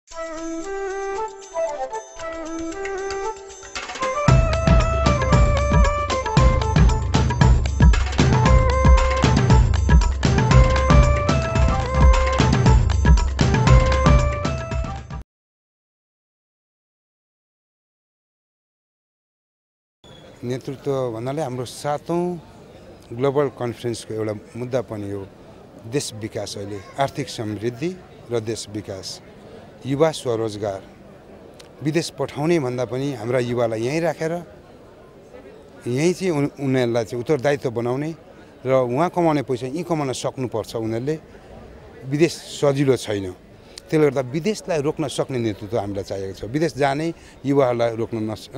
नेतृत्व भन्नाले हाम्रो 7औं ग्लोबल कन्फरेन्सको एउटा मुद्दा पनि हो देश विकास। अहिले आर्थिक समृद्धि र देश विकास, युवा स्वरोजगार। विदेश पठाउने भन्दा पनि हाम्रा युवालाई यहीँ राखेर यहीँ चाहिँ उनीहरूलाई चाहिँ उत्तरदायित्व बनाउने र उहाँ कमाउने पैसा यहीँ कमाउन सक्नुपर्छ। उनीहरूले विदेश सजिलो छैन, त्यसले गर्दा विदेशलाई रोक्न सक्ने नेतृत्व हामीलाई चाहिएको छ। विदेश जाने युवाहरूलाई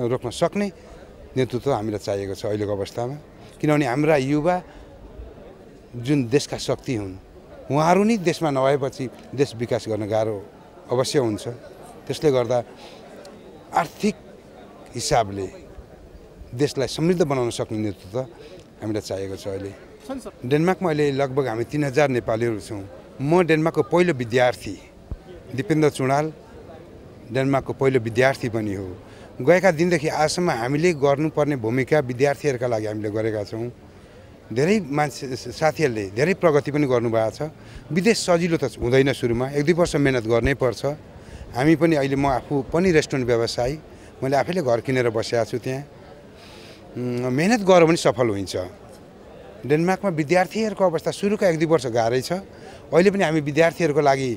रोक्न सक्ने नेतृत्व हामीलाई चाहिएको छ अहिलेको अवस्थामा। किनभने हाम्रा युवा जुन देशका शक्ति हुन्, उहाँहरू नै देशमा नभएपछि देश विकास गर्न गाह्रो अवश्य हुन्छ। त्यसले गर्दा आर्थिक हिसाबले देशलाई समृद्ध बनाउन सक्ने नेतृत्व हामीलाई चाहिएको छ। अहिले डेनमार्कमा अहिले लगभग हामी 3000 नेपालीहरू छौँ। म डेनमार्कको पहिलो विद्यार्थी, दिपेन्द्र चुडाल डेनमार्कको पहिलो विद्यार्थी पनि हो। गएका दिनदेखि आजसम्म हामीले गर्नुपर्ने भूमिका विद्यार्थीहरूका लागि हामीले गरेका छौँ। धेरै मान्छे साथीहरूले धेरै प्रगति पनि गर्नुभएको छ। विदेश सजिलो त हुँदैन, सुरुमा 1-2 वर्ष मेहनत गर्नै पर्छ। हामी पनि अहिले म आफू पनि रेस्टुरेन्ट व्यवसायी, मैले आफैले घर किनेर बसेको छु। त्यहाँ मेहनत गऱ्यो भने सफल हुन्छ। डेनमार्कमा विद्यार्थीहरूको अवस्था सुरुका 1-2 वर्ष गाह्रै छ। अहिले पनि हामी विद्यार्थीहरूको लागि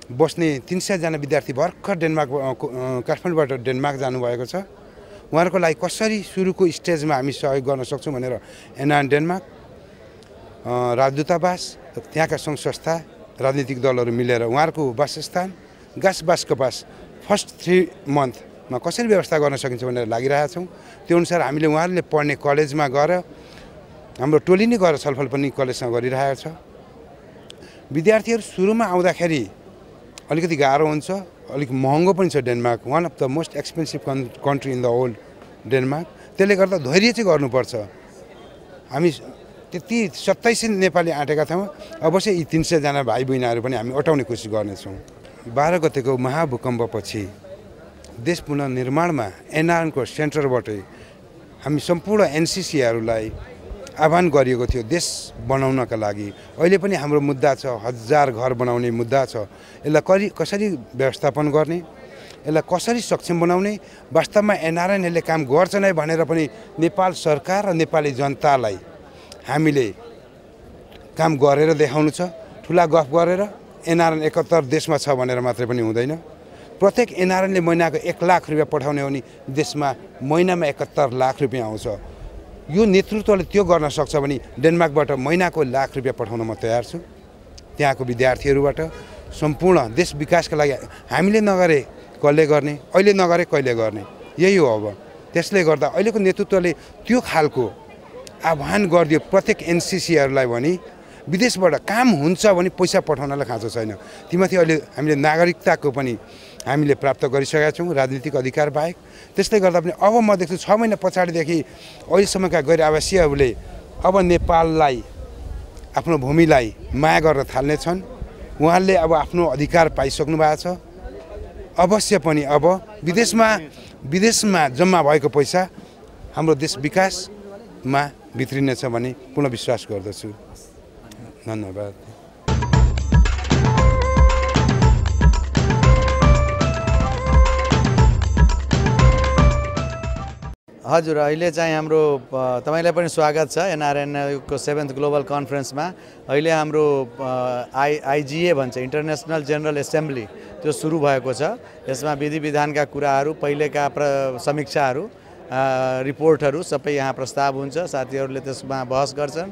बस्ने 300 जना विद्यार्थी भर्खर काठमाडौँबाट डेनमार्क जानुभएको छ। उहाँहरूको लागि कसरी सुरुको स्टेजमा हामी सहयोग गर्न सक्छौँ भनेर एनआरएन डेनमार्क, राजदूतावास, त्यहाँका सङ्घ संस्था, राजनीतिक दलहरू मिलेर उहाँहरूको वासस्थान गाँसबासको पास फर्स्ट 3 मन्थमा कसरी व्यवस्था गर्न सकिन्छ भनेर लागिरहेका छौँ। त्यो अनुसार हामीले उहाँहरूले पढ्ने कलेजमा गएर हाम्रो टोली नै गएर छलफल पनि कलेजसँग गरिरहेको छ। विद्यार्थीहरू सुरुमा आउँदाखेरि अलिकति गाह्रो हुन्छ, अलिक महँगो पनि छ Denmark. One of the most expensive country in the whole Denmark. त्यसले गर्दा धैर्य चाहिँ गर्नुपर्छ। हामी त्यति 27 नेपाली आँटेका थियौँ, अवश्य यी 300 जना भाइ बहिनीहरू पनि हामी अटाउने कोसिस गर्नेछौँ। 12 गतेको महाभूकम्पपछि देश पुनर्निर्माणमा एनआरएनको सेन्टरबाटै हामी सम्पूर्ण एनसिसीहरूलाई आह्वान गरिएको थियो देश बनाउनका लागि। अहिले पनि हाम्रो मुद्दा छ 1000 घर बनाउने मुद्दा छ। यसलाई कसरी व्यवस्थापन गर्ने, यसलाई कसरी सक्षम बनाउने। वास्तवमा एनआरएनले काम गर्छ नै भनेर पनि नेपाल सरकार र नेपाली जनतालाई हामीले काम गरेर देखाउनु छ। ठुला गफ गरेर एनआरएन 71 देशमा छ भनेर मात्रै पनि हुँदैन। प्रत्येक एनआरएनले महिनाको 1 लाख रुपियाँ पठाउने हो भने देशमा महिनामा 71 लाख रुपियाँ आउँछ। यो नेतृत्वले त्यो गर्न सक्छ भने डेनमार्कबाट महिनाको लाख रुपियाँ पठाउन म तयार छु। त्यहाँको विद्यार्थीहरूबाट सम्पूर्ण देश विकासका लागि हामीले नगरे कसले गर्ने, अहिले नगरे कहिले गर्ने, यही हो। अब त्यसले गर्दा अहिलेको नेतृत्वले त्यो खालको आह्वान गरिदियो प्रत्येक एनसिसीहरूलाई भने विदेशबाट काम हुन्छ भने पैसा पठाउनलाई खाँचो छैन। तीमाथि अहिले हामीले नागरिकताको पनि हामीले प्राप्त गरिसकेका छौँ, राजनीतिक अधिकार बाहेक। त्यसले गर्दा पनि अब म देख्छु 6 महिना पछाडिदेखि अहिलेसम्मका गैर आवासीयहरूले अब नेपाललाई, आफ्नो भूमिलाई माया गर्न थाल्नेछन्। उहाँहरूले अब आफ्नो अधिकार पाइसक्नु भएको छ। अवश्य पनि अब विदेशमा जम्मा भएको पैसा हाम्रो देश विकासमा भित्रिनेछ भन्ने पूर्ण विश्वास गर्दछु। धन्यवाद। हजुर, अहिले चाहिँ हाम्रो तपाईलाई पनि स्वागत छ एनआरएनको 7th ग्लोबल कन्फरेन्समा। अहिले हाम्रो आइजिए भन्छ, इन्टरनेसनल जनरल एसेम्ब्ली, त्यो सुरु भएको छ। यसमा विधि विधानका कुराहरू, पहिलेका समीक्षाहरू, रिपोर्टहरू सबै यहाँ प्रस्ताव हुन्छ। साथीहरूले त्यसमा बहस गर्छन्।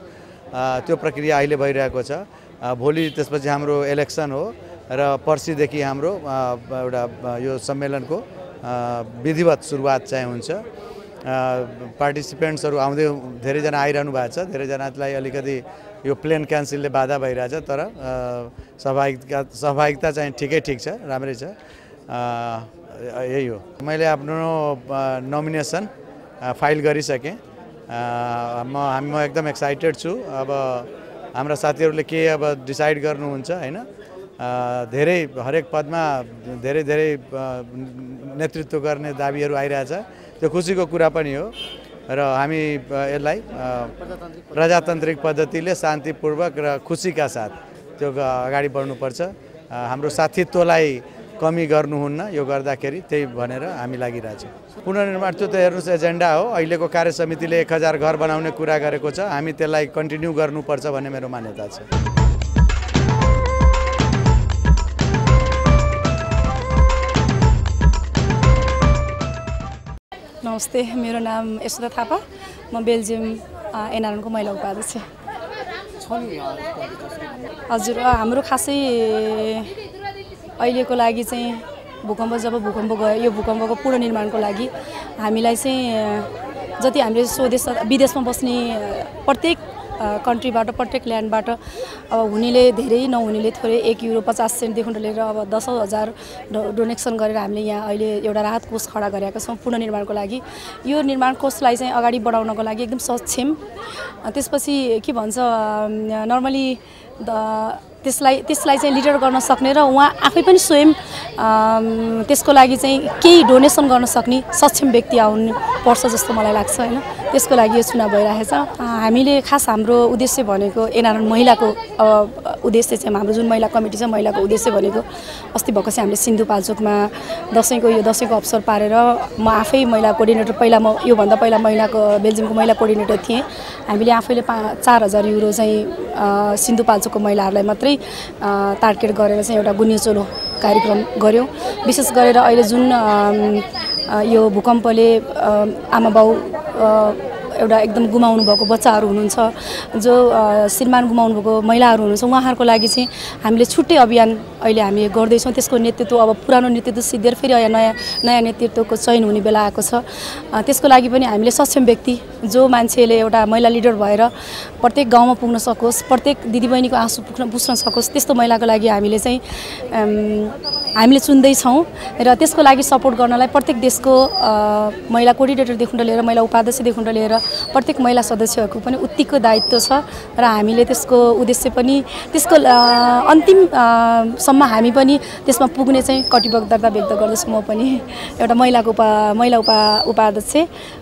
त्यो प्रक्रिया अहिले भइरहेको छ। भोलि त्यसपछि हाम्रो इलेक्सन हो र पर्सिदेखि हाम्रो एउटा यो सम्मेलनको विधिवत सुरुवात चाहिँ हुन्छ। पार्टिसिपेन्ट्सहरू आउँदै धेरैजना आइरहनु भएको छ। धेरैजनालाई अलिकति यो प्लेन क्यान्सलले बाधा भइरहेछ, तर सहभागिता चाहिँ ठिक छ, राम्रै छ। यही हो। मैले आफ्नो नोमिनेसन फाइल गरिसकेँ। म एकदम एक्साइटेड छु। अब हाम्रा साथीहरूले के अब डिसाइड गर्नुहुन्छ हैन, धेरै हरेक पदमा धेरै धेरै नेतृत्व गर्ने दाबीहरू आइरहेछ। त्यो खुसीको कुरा पनि हो र हामी यसलाई प्रजातान्त्रिक पद्धतिले शान्तिपूर्वक र खुसीका साथ त्यो अगाडि बढ्नुपर्छ। हाम्रो साथीत्वलाई कमी गर्नुहुन्न, यो गर्दाखेरि त्यही भनेर हामी लागिरहेछौँ। पुनर्निर्माण त्यो त हेर्नुहोस् एजेन्डा हो। अहिलेको कार्य समितिले 1000 घर बनाउने कुरा गरेको छ, हामी त्यसलाई कन्टिन्यू गर्नुपर्छ भन्ने मेरो मान्यता छ। नमस्ते, मेरो नाम यशोदा थापा, म बेल्जियम एनआरएनको महिला उपाध्यक्ष। हजुर, हाम्रो खासै अहिलेको लागि चाहिँ जब भूकम्प गयो, यो भूकम्पको पुनर्निर्माणको लागि हामीलाई चाहिँ जति हामीले विदेशमा बस्ने प्रत्येक कन्ट्रीबाट, प्रत्येक ल्यान्डबाट अब हुनेले धेरै नहुनेले थोरै €1.50 लिएर अब 10,000 डोनेसन गरेर हामीले यहाँ अहिले एउटा राहत कोष खडा गरेका छौँ पुनर्निर्माणको लागि। यो निर्माण कोषलाई चाहिँ अगाडि बढाउनको लागि एकदम सक्षम, त्यसपछि के भन्छ नर्मली त्यसलाई चाहिँ लिडर गर्न सक्ने र उहाँ आफै पनि स्वयं त्यसको लागि चाहिँ केही डोनेसन गर्न सक्ने सक्षम व्यक्ति आउनु पर्छ जस्तो मलाई लाग्छ हैन। त्यसको लागि यो चुनाव भइरहेछ। हामीले खास हाम्रो उद्देश्य भनेको एनआरएन महिलाको उद्देश्य चाहिँ हाम्रो जुन महिला कमिटी छ, महिलाको उद्देश्य भनेको अस्ति भएको चाहिँ हामीले सिन्धुपाल्चोकमा दसैँको अवसर पारेर म आफै महिला कोअर्डिनेटर, पहिला म योभन्दा पहिला बेल्जियमको महिला कोअर्डिनेटर थिएँ। हामीले आफैले 4000 युरो चाहिँ सिन्धुपाल्चोकको महिलाहरूलाई मात्रै टार्गेट गरेर चाहिँ एउटा गुनियो चोलो कार्यक्रम गऱ्यौँ। विशेष गरेर अहिले जुन यो भूकम्पले आमा बाउ एउटा एकदम गुमाउनु भएको बच्चाहरू हुनुहुन्छ, जो श्रीमान गुमाउनु भएको महिलाहरू हुनुहुन्छ, उहाँहरूको लागि चाहिँ हामीले छुट्टै अभियान अहिले हामी गर्दैछौँ। त्यसको नेतृत्व अब पुरानो नेतृत्व सिद्धेर फेरि नयाँ नेतृत्वको चयन हुने बेला आएको छ। त्यसको लागि पनि हामीले सक्षम व्यक्ति, जो मान्छेले एउटा महिला लिडर भएर प्रत्येक गाउँमा पुग्न सकोस्, प्रत्येक दिदीबहिनीको आँसु पुस्न सकोस्, त्यस्तो महिलाको लागि हामीले चाहिँ हामीले चुन्दैछौँ। र त्यसको लागि सपोर्ट गर्नलाई प्रत्येक देशको महिला कोअर्डिनेटरदेखि लिएर महिला उपाध्यक्षदेखि लिएर प्रत्येक महिला सदस्यहरूको पनि उत्तिको दायित्व छ र हामीले त्यसको उद्देश्य पनि त्यसको अन्तिमसम्म हामी पनि त्यसमा पुग्ने चाहिँ कटिबद्धता व्यक्त गर्दछु। म पनि एउटा महिला उपाध्यक्ष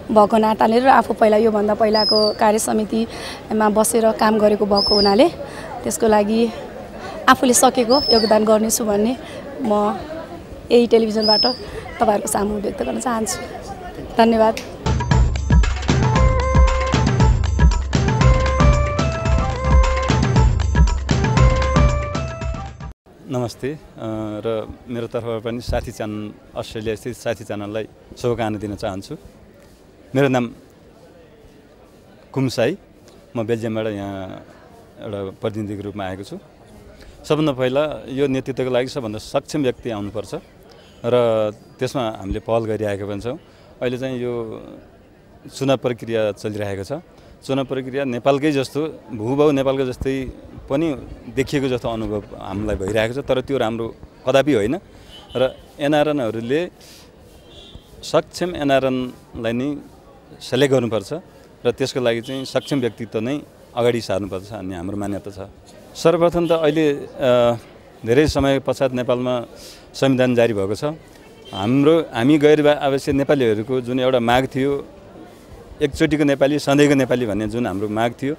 भएको नाताले र आफू पहिला योभन्दा पहिलाको कार्य समितिमा बसेर काम गरेको भएको हुनाले त्यसको लागि आफूले सकेको योगदान गर्नेछु भन्ने म यही टेलिभिजनबाट तपाईँहरूको सामु व्यक्त गर्न चाहन्छु। धन्यवाद। नमस्ते र मेरो तर्फबाट पनि साथी च्यानल अस्ट्रेलिया स्थित साथी च्यानललाई शुभकामना दिन चाहन्छु। मेरो नाम कुमसाई, म बेल्जियमबाट यहाँ एउटा प्रतिनिधिको रूपमा आएको छु। सबभन्दा पहिला यो नेतृत्वको लागि सबभन्दा सक्षम व्यक्ति आउनुपर्छ र त्यसमा हामीले पहल गरिरहेका पनि छौँ। अहिले चाहिँ यो चुनाव प्रक्रिया चलिरहेको छ। चुनाव प्रक्रिया नेपालकै जस्तो भूभाव नेपालको जस्तै पनि देखिएको जस्तो अनुभव हामीलाई भइरहेको छ, तर त्यो राम्रो कदापि होइन र एनआरएनहरूले सक्षम एनआरएनलाई नै सेलेक्ट गर्नुपर्छ र त्यसको लागि चाहिँ सक्षम व्यक्तित्व नै अगाडि सार्नुपर्छ भन्ने हाम्रो मान्यता छ। सर्वप्रथम त अहिले धेरै समय पश्चात नेपालमा संविधान जारी भएको छ। हामी गैर आवश्यक नेपालीहरूको जुन एउटा माग थियो, एकचोटिको नेपाली सधैँको नेपाली भन्ने जुन हाम्रो माग थियो,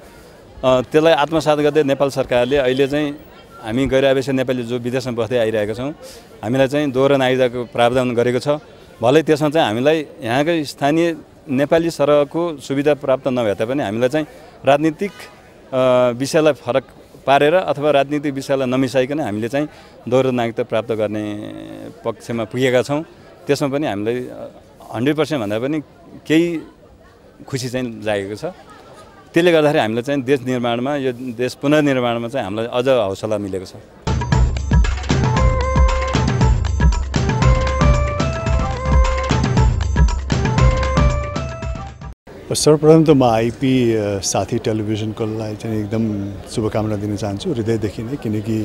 त्यसलाई आत्मसात गर्दै नेपाल सरकारले अहिले चाहिँ हामी गैर आवश्यक नेपाली जो विदेशमा बस्दै आइरहेका छौँ, हामीलाई चाहिँ दोहोरो नागरिकताको प्रावधान गरेको छ। भलै त्यसमा चाहिँ हामीलाई यहाँकै स्थानीय नेपाली सरहको सुविधा प्राप्त नभए तापनि हामीलाई चाहिँ राजनीतिक विषयलाई फरक पारेर अथवा राजनीतिक विषयलाई नमिसाइकन हामीले चाहिँ दोहोरो नागरिकता प्राप्त गर्ने पक्षमा पुगेका छौँ। त्यसमा पनि हामीलाई 100% भन्दा पनि केही खुसी चाहिँ जागेको छ। त्यसले गर्दाखेरि हामीलाई चाहिँ देश निर्माणमा, यो देश पुनर्निर्माणमा चाहिँ हामीलाई अझ हौसला मिलेको छ। सर्वप्रथम त म आइपी साथी टेलिभिजनको लागि चाहिँ एकदम शुभकामना दिन चाहन्छु हृदयदेखि नै, किनकि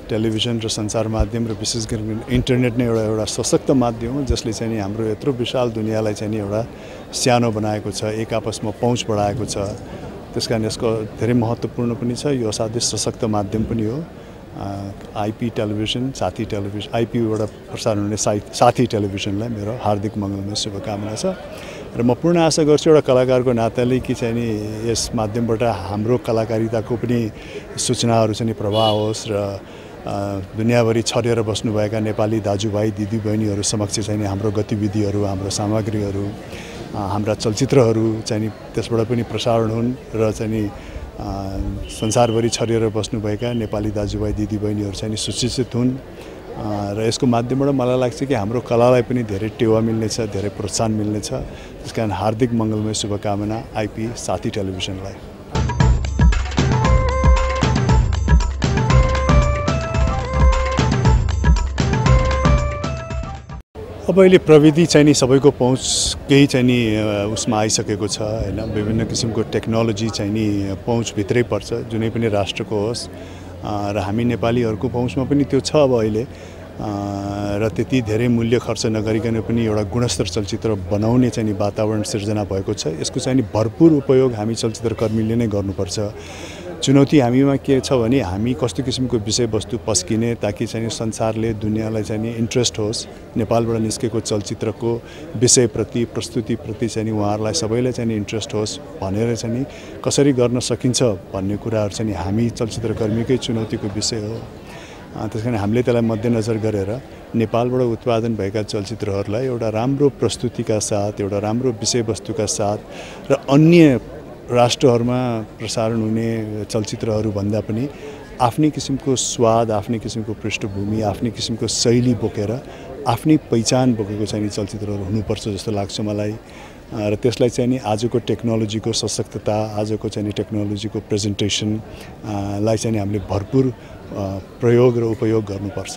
टेलिभिजन र सञ्चार माध्यम र विशेष गरी इन्टरनेट नै एउटा सशक्त माध्यम हो जसले चाहिँ हाम्रो यत्रो विशाल दुनियाँलाई चाहिँ एउटा सानो बनाएको छ, एक आपसमा पहुँच बढाएको छ। त्यसकारण यसको धेरै महत्त्वपूर्ण पनि छ। यो असाध्यै सशक्त माध्यम पनि हो आइपी टेलिभिजन साथी टेलिभिजन आइपीबाट प्रसारण हुने साथी टेलिभिजनलाई मेरो हार्दिक मङ्गलमय शुभकामना छ र म पूर्ण आशा गर्छु एउटा कलाकारको नाताले कि चाहिँ नि यस माध्यमबाट हाम्रो कलाकारिताको पनि सूचनाहरू चाहिँ प्रवाह होस् र दुनियाँभरि छरिएर बस्नुभएका नेपाली दाजुभाइ दिदीबहिनीहरू समक्ष चाहिँ हाम्रो गतिविधिहरू हाम्रो सामग्रीहरू हाम्रा चलचित्रहरू चाहिँ त्यसबाट पनि प्रसारण हुन् र चाहिँ नि संसारभरि छरिएर बस्नुभएका नेपाली दाजुभाइ दिदीबहिनीहरू चाहिँ सुशिक्षित हुन् र यसको माध्यमबाट मलाई लाग्छ कि हाम्रो कलालाई पनि धेरै टेवा मिल्नेछ धेरै प्रोत्साहन मिल्नेछ त्यसकारण हार्दिक मङ्गलमय शुभकामना आइपी साथी टेलिभिजनलाई अब अहिले प्रविधि चाहिँ नि सबैको पहुँच केही चाहिँ नि उसमा आइसकेको छ हैन विभिन्न किसिमको टेक्नोलोजी चाहिँ नि पहुँचभित्रै पर्छ जुनै पनि राष्ट्रको होस् र हामी नेपालीहरूको पहुँचमा पनि त्यो छ अब अहिले र त्यति धेरै मूल्य खर्च नगरिकन पनि एउटा गुणस्तर चलचित्र बनाउने चाहिँ नि वातावरण सिर्जना भएको छ यसको चाहिँ नि भरपुर उपयोग हामी चलचित्रकर्मीले नै गर्नुपर्छ चुनौती हामीमा के छ भने हामी कस्तो किसिमको विषयवस्तु पस्किने ताकि चाहिँ संसारले दुनियाँलाई चाहिँ नि इन्ट्रेस्ट होस् नेपालबाट निस्केको चलचित्रको विषयप्रति प्रस्तुतिप्रति चाहिँ नि उहाँहरूलाई सबैलाई चाहिँ नि इन्ट्रेस्ट होस् भनेर चाहिँ नि कसरी गर्न सकिन्छ भन्ने कुराहरू चाहिँ नि हामी चलचित्रकर्मीकै चुनौतीको विषय हो त्यसकारण हामीले त्यसलाई मध्यनजर गरेर नेपालबाट उत्पादन भएका चलचित्रहरूलाई एउटा राम्रो प्रस्तुतिका साथ एउटा राम्रो विषयवस्तुका साथ र अन्य राष्ट्रहरूमा प्रसारण हुने चलचित्रहरू भन्दा पनि आफ्नै किसिमको स्वाद आफ्नै किसिमको पृष्ठभूमि आफ्नै किसिमको शैली बोकेर आफ्नै पहिचान बोकेको चाहिँ चलचित्रहरू हुनुपर्छ जस्तो लाग्छ मलाई र त्यसलाई चाहिँ नि आजको टेक्नोलोजीको सशक्तता आजको चाहिँ टेक्नोलोजीको प्रेजेन्टेसन लाई चाहिँ हामीले भरपुर प्रयोग र उपयोग गर्नुपर्छ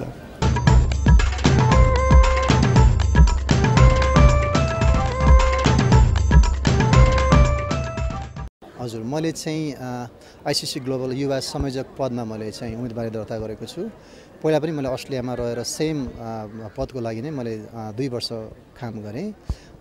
हजुर मैले चाहिँ आइसिसी ग्लोबल युवा संयोजक पदमा मैले चाहिँ उम्मेदवारी दर्ता गरेको छु पहिला पनि मैले अस्ट्रेलियामा रहेर सेम पदको लागि नै मैले 2 वर्ष काम गरेँ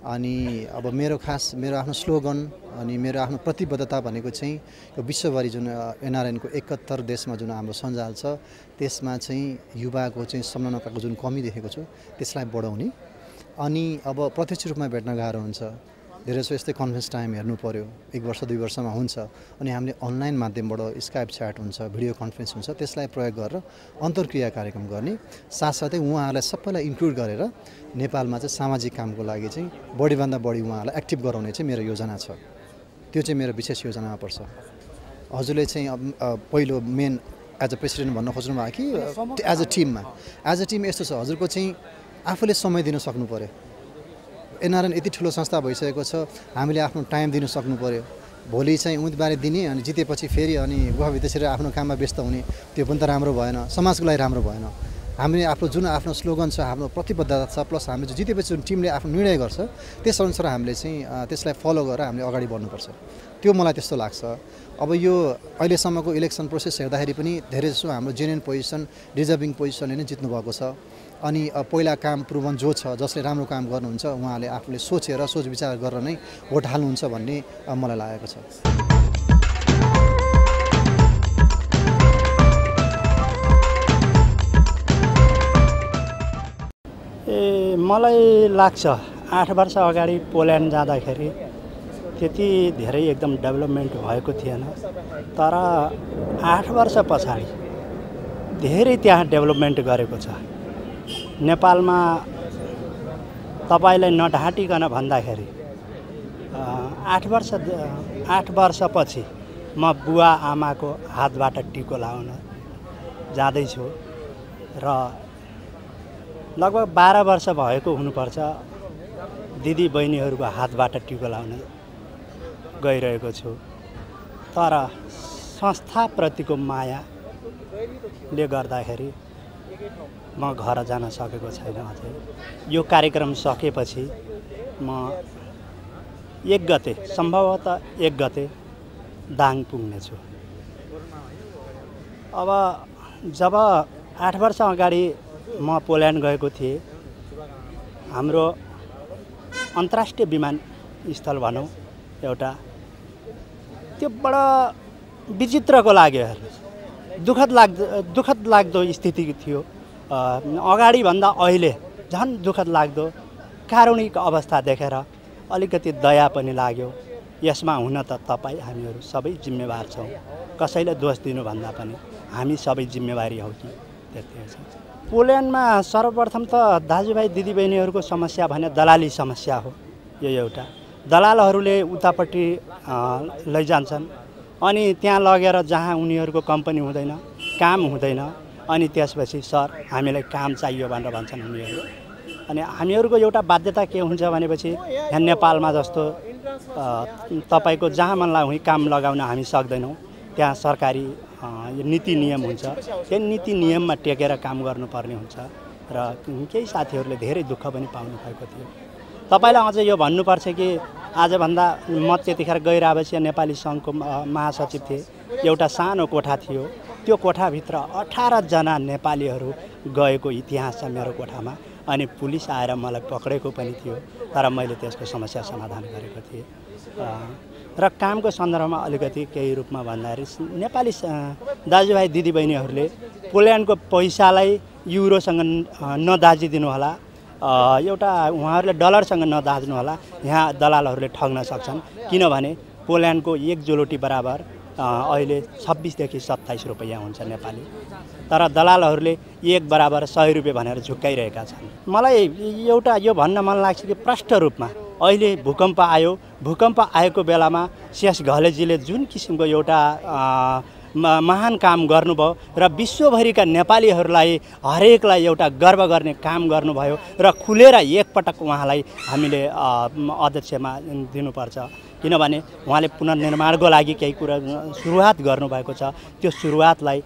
अनि अब मेरो आफ्नो स्लोगन अनि मेरो आफ्नो प्रतिबद्धता भनेको चाहिँ यो विश्वभरि जुन एनआरएनको 71 देशमा जुन हाम्रो सञ्जाल छ त्यसमा चाहिँ युवाको चाहिँ संलग्नताको जुन कमी देखेको छु त्यसलाई बढाउने अनि अब प्रत्यक्ष रूपमा भेट्न गाह्रो हुन्छ धेरै जसो यस्तै कन्फरेन्स टाइम हेर्नु पर्यो 1 वर्ष 2 वर्षमा हुन्छ अनि हामीले अनलाइन माध्यमबाट स्काइप च्याट हुन्छ भिडियो कन्फरेन्स हुन्छ त्यसलाई प्रयोग गरेर अन्तर्क्रिया कार्यक्रम गर्ने साथसाथै उहाँहरूलाई सबैलाई इन्क्लुड गरेर नेपालमा चाहिँ सामाजिक कामको लागि चाहिँ बढीभन्दा बढी उहाँहरूलाई एक्टिभ गराउने चाहिँ मेरो योजना छ त्यो चाहिँ मेरो विशेष योजनामा पर्छ हजुरले चाहिँ पहिलो मेन एज अ प्रेसिडेन्ट भन्न खोज्नु भयो कि एज अ टिम यस्तो छ हजुरको चाहिँ आफूले समय दिन सक्नु पर्यो एनआरएन यति ठुलो संस्था भइसकेको छ हामीले आफ्नो टाइम दिन सक्नु पर्यो भोलि चाहिँ उम्मेदवारी दिने अनि जितेपछि फेरि अनि गुफाभित्र छिरेर आफ्नो काममा व्यस्त हुने त्यो पनि त राम्रो भएन समाजको लागि राम्रो भएन हामीले आफ्नो स्लोगन छ आफ्नो प्रतिबद्धता छ प्लस हामीले जो जितेपछि जुन टिमले आफ्नो निर्णय गर्छ त्यसअनुसार हामीले चाहिँ त्यसलाई फलो गरेर हामीले अगाडि बढ्नुपर्छ त्यो मलाई त्यस्तो लाग्छ अब यो अहिलेसम्मको इलेक्सन प्रोसेस हेर्दाखेरि पनि धेरै जसो हाम्रो जेन्युन पोजिसन रिजर्भिङ पोजिसनले नै जित्नु भएको छ अनि पहिला काम प्रुभन जो छ जसले राम्रो काम गर्नुहुन्छ उहाँले आफूले सोचेर सोच विचार गरेर नै भोट हाल्नुहुन्छ भन्ने मलाई लागेको छ मलाई लाग्छ 8 वर्ष अगाडि पोल्यान्ड जाँदाखेरि त्यति धेरै एकदम डेभलपमेन्ट भएको थिएन तर 8 वर्ष पछाडि धेरै त्यहाँ डेभलपमेन्ट गरेको छ नेपालमा तपाईलाई नढाँटिकन भन्दाखेरि 8 वर्षपछि म बुवा आमाको हातबाट टिको लाउन जाँदैछु र लगभग 12 वर्ष भएको हुनुपर्छ दिदी बहिनीहरूको हातबाट टिको लाउन गइरहेको छु तर संस्थाप्रतिको मायाले गर्दाखेरि म घर जान सकेको छैन अझै यो कार्यक्रम सकेपछि म 1 गते सम्भवतः 1 गते दाङ पुग्नेछु अब जब 8 वर्ष अगाडि म पोल्यान्ड गएको थिएँ हाम्रो अन्तर्राष्ट्रिय विमानस्थल भनौँ एउटा त्यो बडा विचित्रको लाग्यो हेर्नुहोस् दुःखद लाग्दो स्थिति थियो। अगाडिभन्दा अहिले झन् दुःखद लाग्दो कारुणिक अवस्था देखेर अलिकति दया पनि लाग्यो। यसमा हुन त तपाईँ हामीहरू सबै जिम्मेवार छौँ। कसैले दोष दिनुभन्दा पनि हामी सबै जिम्मेवारी हौ कि त्यति छ। पोल्यान्डमा सर्वप्रथम त दाजुभाइ दिदीबहिनीहरूको समस्या भने दलाली समस्या हो। यो एउटा दलालहरूले उतापट्टि लैजान्छन् अनि त्यहाँ लगेर जहाँ उनीहरूको कम्पनी हुँदैन, काम हुँदैन, अनि त्यसपछि सर हामीलाई काम चाहियो भनेर भन्छन् उनीहरू। अनि हामीहरूको एउटा बाध्यता के हुन्छ भनेपछि यहाँ नेपालमा जस्तो तपाईँको जहाँ मन लाग्यो काम लगाउन हामी सक्दैनौँ। त्यहाँ सरकारी नीति नियम हुन्छ, त्यो नीति नियममा टेकेर काम गर्नुपर्ने हुन्छ र केही साथीहरूले धेरै दुःख पनि पाउनु भएको थियो। तपाईँलाई अझै यो भन्नुपर्छ कि आजभन्दा म त्यतिखेर गइरहेपछि नेपाली सङ्घको महासचिव थिए। एउटा सानो कोठा थियो, त्यो कोठाभित्र 18 जना नेपालीहरू गएको इतिहास छ मेरो कोठामा। अनि पुलिस आएर मलाई पक्रेको पनि थियो, तर मैले त्यसको समस्या समाधान गरेको थिएँ। र कामको सन्दर्भमा अलिकति केही रूपमा भन्दाखेरि नेपाली दाजुभाइ दिदीबहिनीहरूले पोल्यान्डको पैसालाई युरोसँग नदाजिदिनु होला, एउटा उहाँहरूले डलरसँग नदाज्नु होला। यहाँ दलालहरूले ठग्न सक्छन्, किनभने पोल्यान्डको 1 जोलोटी बराबर अहिले 26 देखि 27 रुपैयाँ हुन्छ नेपाली, तर दलालहरूले 1 बराबर 100 रुपियाँ भनेर झुक्काइरहेका छन्। मलाई एउटा यो भन्न मन लाग्छ कि प्रष्ट रूपमा अहिले भूकम्प आयो, भूकम्प आएको बेलामा शेष घलेजीले जुन किसिमको एउटा महान काम गर्नुभयो र विश्वभरिका नेपालीहरूलाई हरेकलाई एउटा गर्व गर्ने काम गर्नुभयो र खुलेर एकपटक उहाँलाई हामीले अध्यक्षमा दिनुपर्छ। किनभने उहाँले पुनर्निर्माणको लागि केही कुरा सुरुवात गर्नुभएको छ। त्यो सुरुवातलाई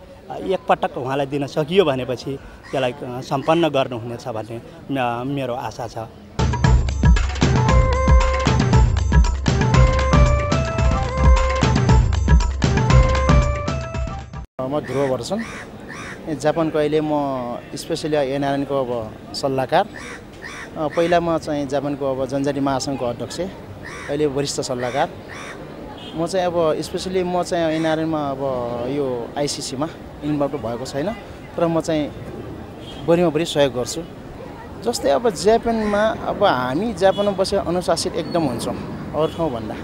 एकपटक उहाँलाई दिन सकियो भनेपछि त्यसलाई सम्पन्न गर्नुहुनेछ भन्ने मेरो आशा छ। म ध्रुव वर्षन, जापानको अहिले म स्पेसली एनआरएनको अब सल्लाहकार। पहिला म चाहिँ जापानको अब जनजाति महासङ्घको अध्यक्ष, अहिले वरिष्ठ सल्लाहकार। म चाहिँ अब स्पेसली म चाहिँ एनआरएनमा अब यो आइसिसीमा इन्भल्भ भएको छैन, तर म चाहिँ बढीमा बढी सहयोग गर्छु। जस्तै अब जापानमा अब हामी जापानमा बसेर अनुशासित एकदम हुन्छौँ अरू ठाउँभन्दा,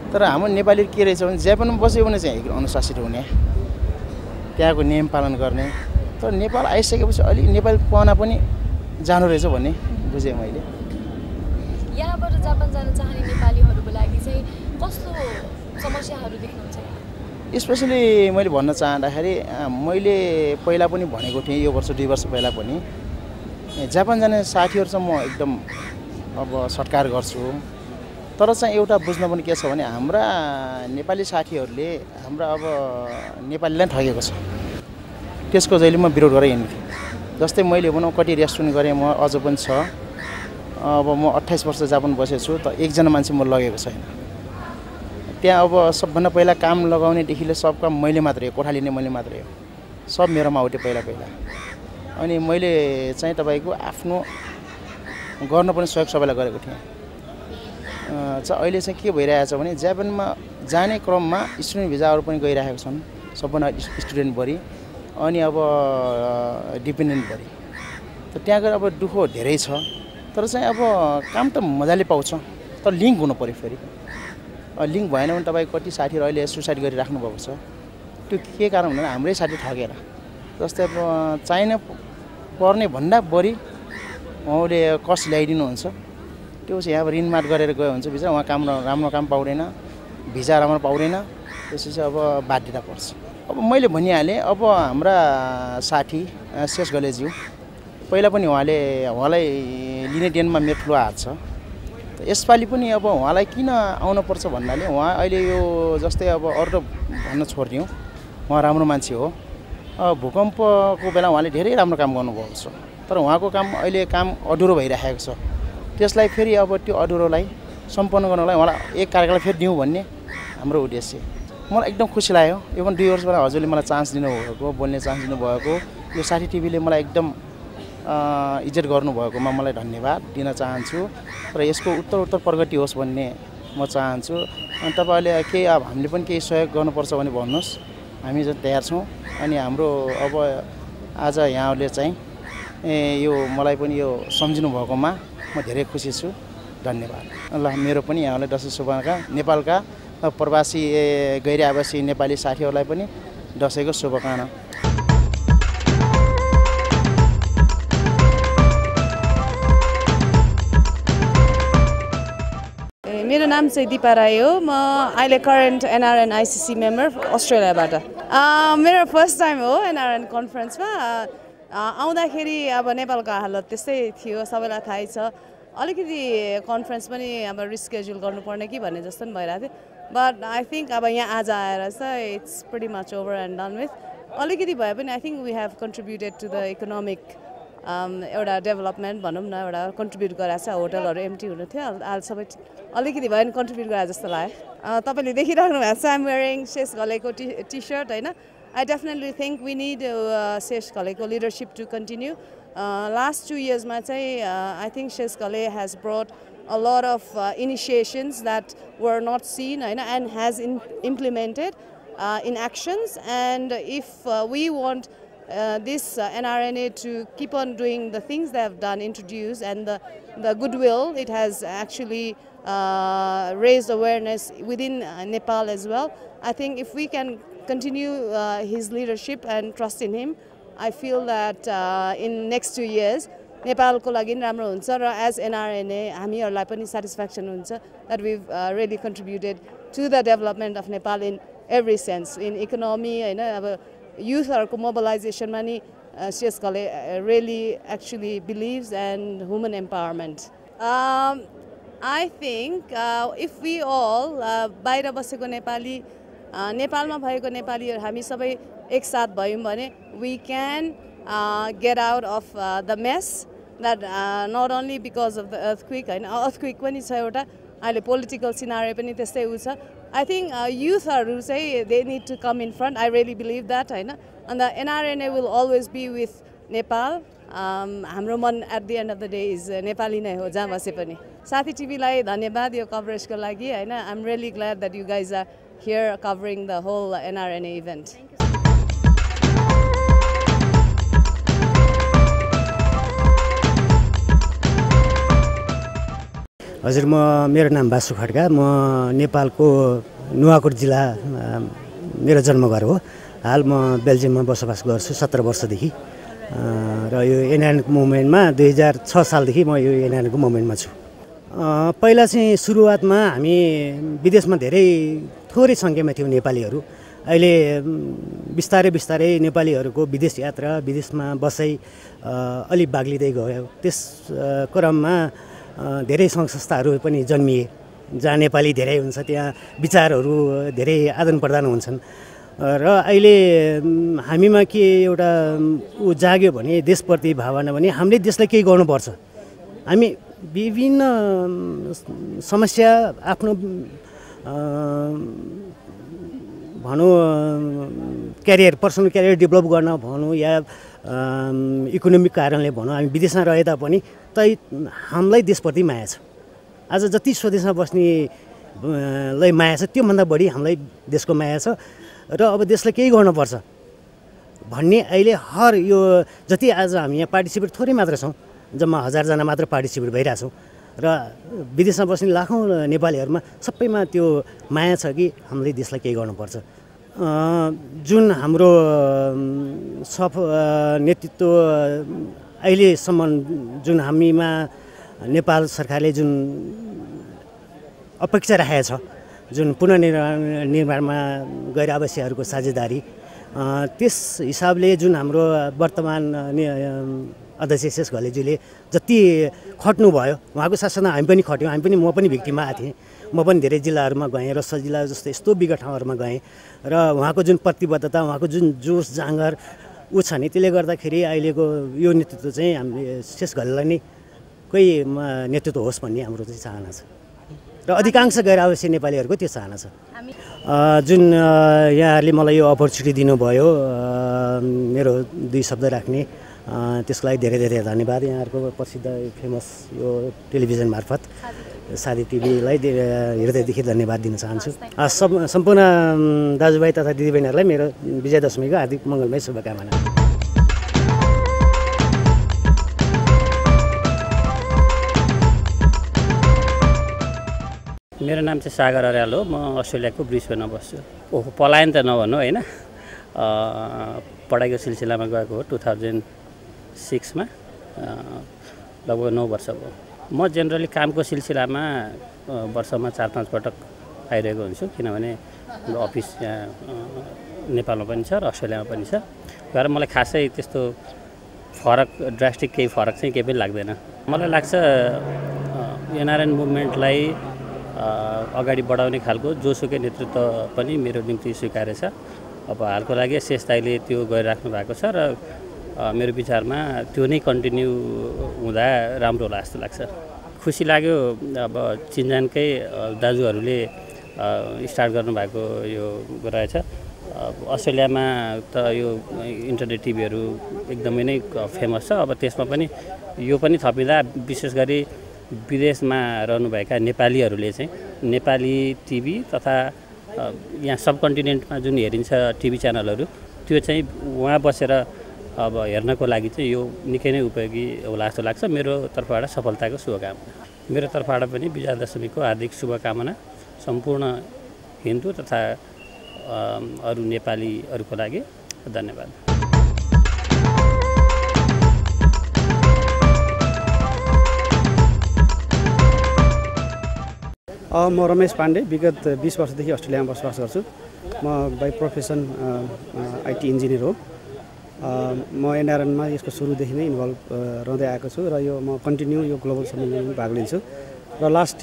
तर हाम्रो नेपाली के रहेछ भने जापानमा बस्यो भने चाहिँ अनुशासित हुने, त्यहाँको नियम पालन गर्ने। तर नेपाल आइसकेपछि अलिक नेपाली पना पनि जानु रहेछ भन्ने बुझेँ मैले। यहाँबाट जापान जान चाहने नेपालीहरूको लागि चाहिँ कस्तो समस्याहरू देख्नुहुन्छ? स्पेसली मैले भन्न चाहँदाखेरि मैले पहिला पनि भनेको थिएँ, यो वर्ष 2 वर्ष पहिला पनि जापान जाने साथीहरूसँग म एकदम अब सत्कार गर्छु। तर चाहिँ एउटा बुझ्न पनि के छ भने हाम्रा नेपाली साथीहरूले हाम्रा अब नेपालीलाई ठगेको छ, त्यसको जहिले म विरोध गरेँ हिँड्थेँ। जस्तै मैले भनौँ कति रेस्टुरेन्ट गरेँ, म अझ पनि छ। अब म 28 वर्ष जापान बसेको छु, त एकजना मान्छे म लगेको छैन। त्यहाँ अब सबभन्दा पहिला काम लगाउनेदेखिले सब काम मैले मात्रै हो, कोठा लिने मैले मात्रै हो, सब मेरोमा उठ्यो पहिला। अनि मैले चाहिँ तपाईँको आफ्नो गर्न पनि सहयोग सबैलाई गरेको थिएँ। अहिले चाहिँ के भइरहेछ भने जापानमा जाने क्रममा स्टुडेन्ट भिजाहरू पनि गइरहेको छन्, सबभन्दा स्टुडेन्ट बढी, अनि अब डिपेन्डेन्ट बढी। त त्यहाँ गएर अब दुःख धेरै छ, तर चाहिँ अब काम त मजाले पाउँछ, तर लिङ्क हुनु पऱ्यो। फेरि लिङ्क भएन भने तपाईँ कति साथीहरू अहिले सुसाइड गरिराख्नु भएको छ। त्यो के कारण भन्दा हाम्रै साथी ठगेर, जस्तै अब चाहिन पर्ने भन्दा बढी उहाँले कस्ट ल्याइदिनुहुन्छ। त्यो चाहिँ यहाँ ऋणमाट गरेर गयो हुन्छ, बिचरा उहाँ काम राम्रो काम पाउँदैन, भिजा राम्रो पाउँदैन, त्यसपछि अब बाध्यता पर्छ। अब मैले भनिहालेँ, अब हाम्रा साथी शेष घलेज्यू पहिला पनि उहाँलाई लिने डेनमा मेरो ठुलो हात छ। यसपालि पनि अब उहाँलाई किन आउनुपर्छ भन्नाले उहाँ अहिले यो जस्तै अब अरू भन्न छोडिदिउँ, उहाँ राम्रो मान्छे हो। भूकम्पको बेला उहाँले धेरै राम्रो काम गर्नुभएको छ, तर उहाँको काम अहिले काम अधुरो भइरहेको छ। त्यसलाई फेरि अब त्यो अधुरोलाई सम्पन्न गर्नलाई उहाँलाई एक कार्यकाल फेरि दिउँ भन्ने हाम्रो उद्देश्य। मलाई एकदम खुसी लाग्यो। यो पनि 2 वर्षबाट हजुरले मलाई चान्स दिनुभएको, बोल्ने चान्स दिनुभएको, यो साथी टिभीले मलाई एकदम इज्जत गर्नुभएकोमा मलाई धन्यवाद दिन चाहन्छु। र यसको उत्तर प्रगति होस् भन्ने म चाहन्छु। अनि तपाईँहरूले केही अब हामीले पनि केही सहयोग गर्नुपर्छ भने भन्नुहोस्, हामी चाहिँ तयार छौँ। अनि हाम्रो अब आज यहाँहरूले चाहिँ यो मलाई पनि यो सम्झिनु भएकोमा म धेरै खुसी छु। धन्यवाद। ल मेरो पनि यहाँलाई दसैँ शुभकामना। नेपालका प्रवासी गैर आवासीय नेपाली साथीहरूलाई पनि दसैँको शुभकामना। मेरो नाम चाहिँ दिपा राई हो। म अहिले करेन्ट एनआरएन आइसिसी मेम्बर अस्ट्रेलियाबाट। मेरो फर्स्ट टाइम हो एनआरएन कन्फरेन्समा आउँदाखेरि। अब नेपालको हालत त्यस्तै थियो, सबैलाई थाहै छ। अलिकति कन्फरेन्स पनि अब रिस्केड्युल गर्नुपर्ने कि भन्ने जस्तो पनि भइरहेको थियो। बट आई थिङ्क अब यहाँ आज आएर चाहिँ it's pretty much over and done with. अलिकति भए पनि I think we have contributed to the economic एउटा डेभलपमेन्ट भनौँ न, एउटा कन्ट्रिब्युट गराएको छ। होटलहरू एम्टी हुनु थियो, अहिले सबै अलिकति भए पनि कन्ट्रिब्युट गराए जस्तो लाग्यो। तपाईँले देखिराख्नु भएको छ आइम वेयरिङ शेष घलेको टी सर्ट होइन। I definitely think we need Shesh Ghaleko leadership to continue. Last 2 years, I think Shesh Ghale has brought a lot of initiations that were not seen and has implemented in actions. And if we want this NRNA to keep on doing the things they have done, introduced, and the goodwill, it has actually raised awareness within Nepal as well. I think if we can continue his leadership and trust in him, I feel that in next 2 years, Nepal ko लागि राम्रो हुन्छ र as NRNA हामीहरुलाई पनि satisfaction हुन्छ that we've really contributed to the development of Nepal in every sense, in economy, अब youthहरुको mobilization मा नि Shesh Ghale really actually believes, and human empowerment. I think if we all बाहिर बसेको नेपाली नेपालमा भएको नेपालीहरु हामी सबै एक साथ भयौं भने we can get out of the mess that not only because of the earthquake earthquake पनि छ एउटा अहिले political scenario पनि त्यस्तै उ छ. I think youthहरु चाहिँ they need to come in front. I really believe that and the NRNA will always be with Nepal. हाम्रो मन at the end of the day is Nepali नै हो जहाँ बसे पनि. साथी टिभी लाई धन्यवाद यो कभरेज को लागि I'm really glad that you guys are here covering the whole NRNA event. हजुर मेरो नाम बासु खड्का, म नेपालको नुवाकोट जिल्ला मेरो जन्मघर हो. हाल म बेल्जियममा बसोबास गर्छु 17 वर्षदेखि र यो एनआरएन मुभमेन्टमा 2006 सालदेखि म यो एनआरएन को मुभमेन्टमा छु. पहिला चाहिँ सुरुवातमा हामी विदेशमा धेरै थोरै संख्यामा थियौं नेपालीहरु. अहिले बिस्तारै बिस्तारै नेपालीहरुको विदेश यात्रा, विदेशमा बसाइ अलि बाग्लिदै गयो. त्यस क्रममा धेरै संघ संस्थाहरु पनि जन्मिए जहाँ नेपाली धेरै हुन्छ, त्यहाँ विचारहरु धेरै आदान प्रदान हुन्छन्. र अहिले हामीमा के एउटा उ जाग्यो भने देशप्रति भावना भने हामीले देशलाई केही गर्नुपर्छ. हामी विभिन्न समस्या आफ्नो भनौं क्यारियर, पर्सनल क्यारियर डेभलप गर्न भनौं या इकोनोमिक कारणले भनौं हामी विदेशमा रहे तापनि हामीलाई देशप्रति माया छ. आज जति स्वदेशमा बस्नेलाई माया छ त्यो भन्दा बढी हामीलाई देशको माया छ र अब देशलाई केही गर्नुपर्छ भन्ने अहिले हर यो जति आज हामी यहाँ पार्टिसिपेट थोरै मात्र छौं, जम्मा 1000 जना मात्र पार्टिसिपेट भइराछौं र विदेशमा बस्ने लाखौं नेपालीहरुमा सबैमा त्यो माया छ कि हामीले देशलाई केही गर्नुपर्छ. जुन हाम्रो नेतृत्व अहिलेसम्म जुन हामीमा नेपाल सरकारले जुन अपेक्षा राखेको छ, जुन पुनर्निर्माणमा गैर आवासीयहरुको साझेदारी, त्यस हिसाबले जुन हाम्रो वर्तमान अध्यक्ष शेष घलेजीले जति खट्नु भयो, उहाँको शासनमा हामी पनि खट्यौं, म पनि भिक्टिममा आएको थिएँ. म पनि धेरै जिल्लाहरुमा गएँ, रसुवा जिल्ला जस्तो यस्तो विकट ठाउँहरुमा गएँ र उहाँको जुन प्रतिबद्धता, उहाँको जुन जोश जाँगर उ छ नि, त्यसले गर्दाखेरि अहिलेको यो नेतृत्व चाहिँ हामीले शेष घलेलाई नै कोही नेतृत्व होस् भन्ने हाम्रो चाहिँ चाहना छ र अधिकांश गैर आवासीय नेपालीहरुको त्यो चाहना छ. जुन यहाँहरूले मलाई यो अपर्च्युनिटी दिनुभयो मेरो 2 शब्द राख्ने, त्यसको लागि धेरै धेरै धन्यवाद। यहाँहरूको प्रसिद्ध फेमस यो टेलिभिजन मार्फत साथी टिभीलाई हृदयदेखि धन्यवाद दिन चाहन्छु। सम्पूर्ण दाजुभाइ तथा दिदीबहिनीहरूलाई मेरो विजयादशमीको हार्दिक मङ्गलमय शुभकामना। मेरो नाम चाहिँ सागर अर्याल हो। म अस्ट्रेलियाको ब्रिस्बेनमा बस्छु। ओहो, पलायन त नभन्नु होइन, पढाइको सिलसिलामा गएको हो 2006 मा, लगभग 9 वर्ष भयो। म जेनरली कामको सिलसिलामा वर्षमा 4-5 पटक आइरहेको हुन्छु, किनभने हाम्रो अफिस यहाँ नेपालमा पनि छ र अस्ट्रेलियामा पनि छ। गएर मलाई खासै त्यस्तो ड्रास्टिक केही फरक चाहिँ केही पनि लाग्दैन। मलाई लाग्छ एनआरएन मुभमेन्टलाई अगाडि बढाउने खालको जोसुकै नेतृत्व पनि मेरो निम्ति स्वीकार्य छ। अब हालको लागि शेष दाइले त्यो गरिराख्नु भएको छ र मेरो विचारमा त्यो नै कन्टिन्यू हुँदा राम्रो होला जस्तो लाग्छ। खुसी लाग्यो अब चिन्जानकै दाजुहरूले स्टार्ट गर्नुभएको यो रहेछ। अस्ट्रेलियामा त यो इन्टरनेट टिभीहरू एकदमै नै फेमस छ। अब त्यसमा पनि यो पनि थपिँदा विशेष गरी विदेशमा रहनुभएका नेपालीहरूले चाहिँ नेपाली टिभी तथा यहाँ सब कन्टिनेन्टमा जुन हेरिन्छ टिभी च्यानलहरू, त्यो चाहिँ उहाँ बसेर अब हेर्नको लागि चाहिँ यो निकै नै उपयोगी होला जस्तो लाग्छ। मेरो तर्फबाट सफलताको शुभकामना। मेरो तर्फबाट पनि विजयादशमीको हार्दिक शुभकामना सम्पूर्ण हिन्दू तथा अरू नेपालीहरूको लागि। धन्यवाद। म रमेश पाण्डे विगत 20 वर्षदेखि अस्ट्रेलियामा बसोबास गर्छु। म बाई प्रोफेसन आइटी इन्जिनियर हो। म एनआरएनमा यसको सुरुदेखि नै इन्भल्भ रहँदै आएको छु र यो म कन्टिन्यू यो ग्लोबल सम्मेलनमा भाग लिन्छु। र लास्ट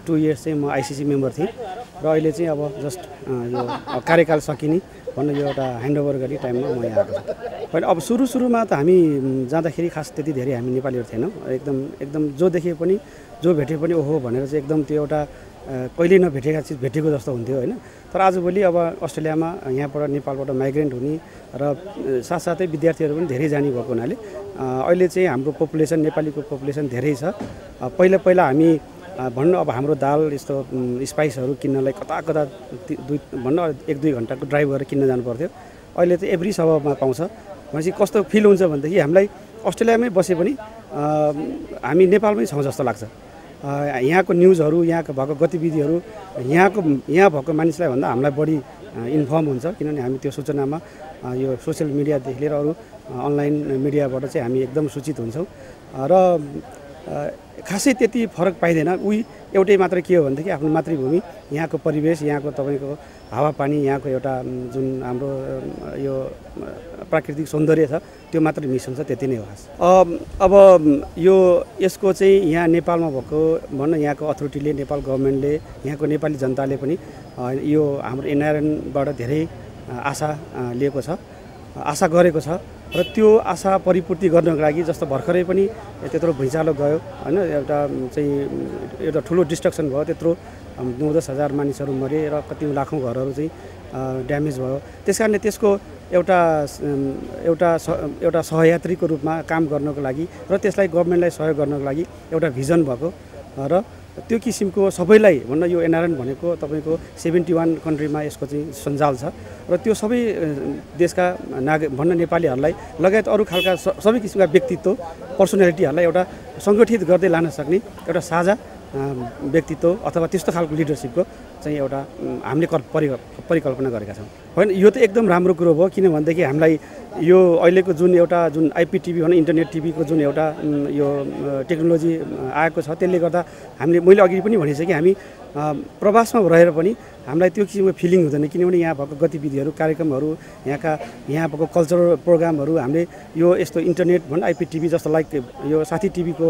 2 इयर्स चाहिँ म आइसिसी मेम्बर थिएँ र अहिले चाहिँ अब जस्ट यो कार्यकाल सकिने भन्नु यो एउटा ह्यान्डओभर गर्ने टाइममा म यहाँ आएको छु। होइन, अब सुरुमा त हामी जाँदाखेरि खास त्यति धेरै हामी नेपालीहरू थिएनौँ। एकदम जो देखे पनि जो भेटे पनि ओहो भनेर चाहिँ एकदम त्यो एउटा कहिले नभेटेका चिज भेटेको जस्तो हुन्थ्यो होइन। तर आजभोलि अब अस्ट्रेलियामा यहाँबाट नेपालबाट माइग्रेन्ट हुने र साथसाथै विद्यार्थीहरू पनि धेरै जाने भएको हुनाले अहिले चाहिँ हाम्रो पपुलेसन, नेपालीको पपुलेसन धेरै छ। पहिला हामी भन्नु अब हाम्रो दाल यस्तो स्पाइसहरू किन्नलाई कता भन्नु 1-2 घन्टाको ड्राइभ गरेर किन्न जानु पर्थ्यो। अहिले चाहिँ एभ्री सबमा पाउँछ। भनेपछि कस्तो फिल हुन्छ भनेदेखि हामीलाई अस्ट्रेलियामै बसे पनि हामी नेपालमै छौँ जस्तो लाग्छ। यहाँको न्युजहरू, यहाँको भएको गतिविधिहरू यहाँ भएको मानिसलाई भन्दा हामीलाई बढी इन्फर्म हुन्छ, किनभने हामी त्यो सूचनामा यो सोसियल मिडियादेखि लिएर अरू अनलाइन मिडियाबाट चाहिँ हामी एकदम सूचित हुन्छौँ। र खासै त्यति फरक पाइँदैन। एउटै मात्र के हो भनेदेखि आफ्नो मातृभूमि, यहाँको परिवेश, यहाँको तपाईँको हावापानी, यहाँको एउटा जुन हाम्रो यो प्राकृतिक सौन्दर्य छ त्यो मात्र मिस हुन्छ, त्यति नै हो खास। अब यसको चाहिँ यहाँ नेपालमा भएको भन्न यहाँको अथोरिटीले, नेपाल गभर्मेन्टले, यहाँको नेपाली जनताले पनि यो हाम्रो एनआरएनबाट धेरै आशा लिएको छ, आशा गरेको छ र त्यो आशा परिपूर्ति गर्नको लागि जस्तो भर्खरै पनि त्यत्रो भुइँचालो गयो होइन, एउटा ठुलो डिस्ट्रक्सन भयो, त्यत्रो 9-10 हजार मानिसहरू मरे र कति लाखौँ घरहरू चाहिँ ड्यामेज भयो। त्यसकारणले त्यसको एउटा सहयात्रीको रूपमा काम गर्नको लागि र त्यसलाई गभर्मेन्टलाई सहयोग गर्नको लागि एउटा भिजन भएको र त्यो किसिमको सबैलाई भन्न यो एनआरएन भनेको तपाईँको 71 कन्ट्रीमा यसको चाहिँ सञ्जाल छ र त्यो सबै देशका भन्न नेपालीहरूलाई लगायत अरू खालका सबै किसिमका व्यक्तित्व, पर्सनालिटीहरूलाई एउटा सङ्गठित गर्दै लान सक्ने एउटा साझा व्यक्तित्व अथवा त्यस्तो खालको लिडरसिपको चाहिँ एउटा हामीले परिकल्पना गरेका छौँ। होइन, यो त एकदम राम्रो कुरो भयो, किनभनेदेखि हामीलाई यो अहिलेको जुन आइपिटिभी भनौँ इन्टरनेट टिभीको जुन एउटा यो टेक्नोलोजी आएको छ, त्यसले गर्दा मैले अघि पनि भनिसकेँ हामी प्रवासमा रहेर पनि हामीलाई त्यो किसिमको फिलिङ हुँदैन, किनभने यहाँ भएको गतिविधिहरू, कार्यक्रमहरू, यहाँ भएको कल्चरल प्रोग्रामहरू हामीले यो यस्तो इन्टरनेट भनौँ आइपिटिभी जस्तो लाइक यो साथी टिभीको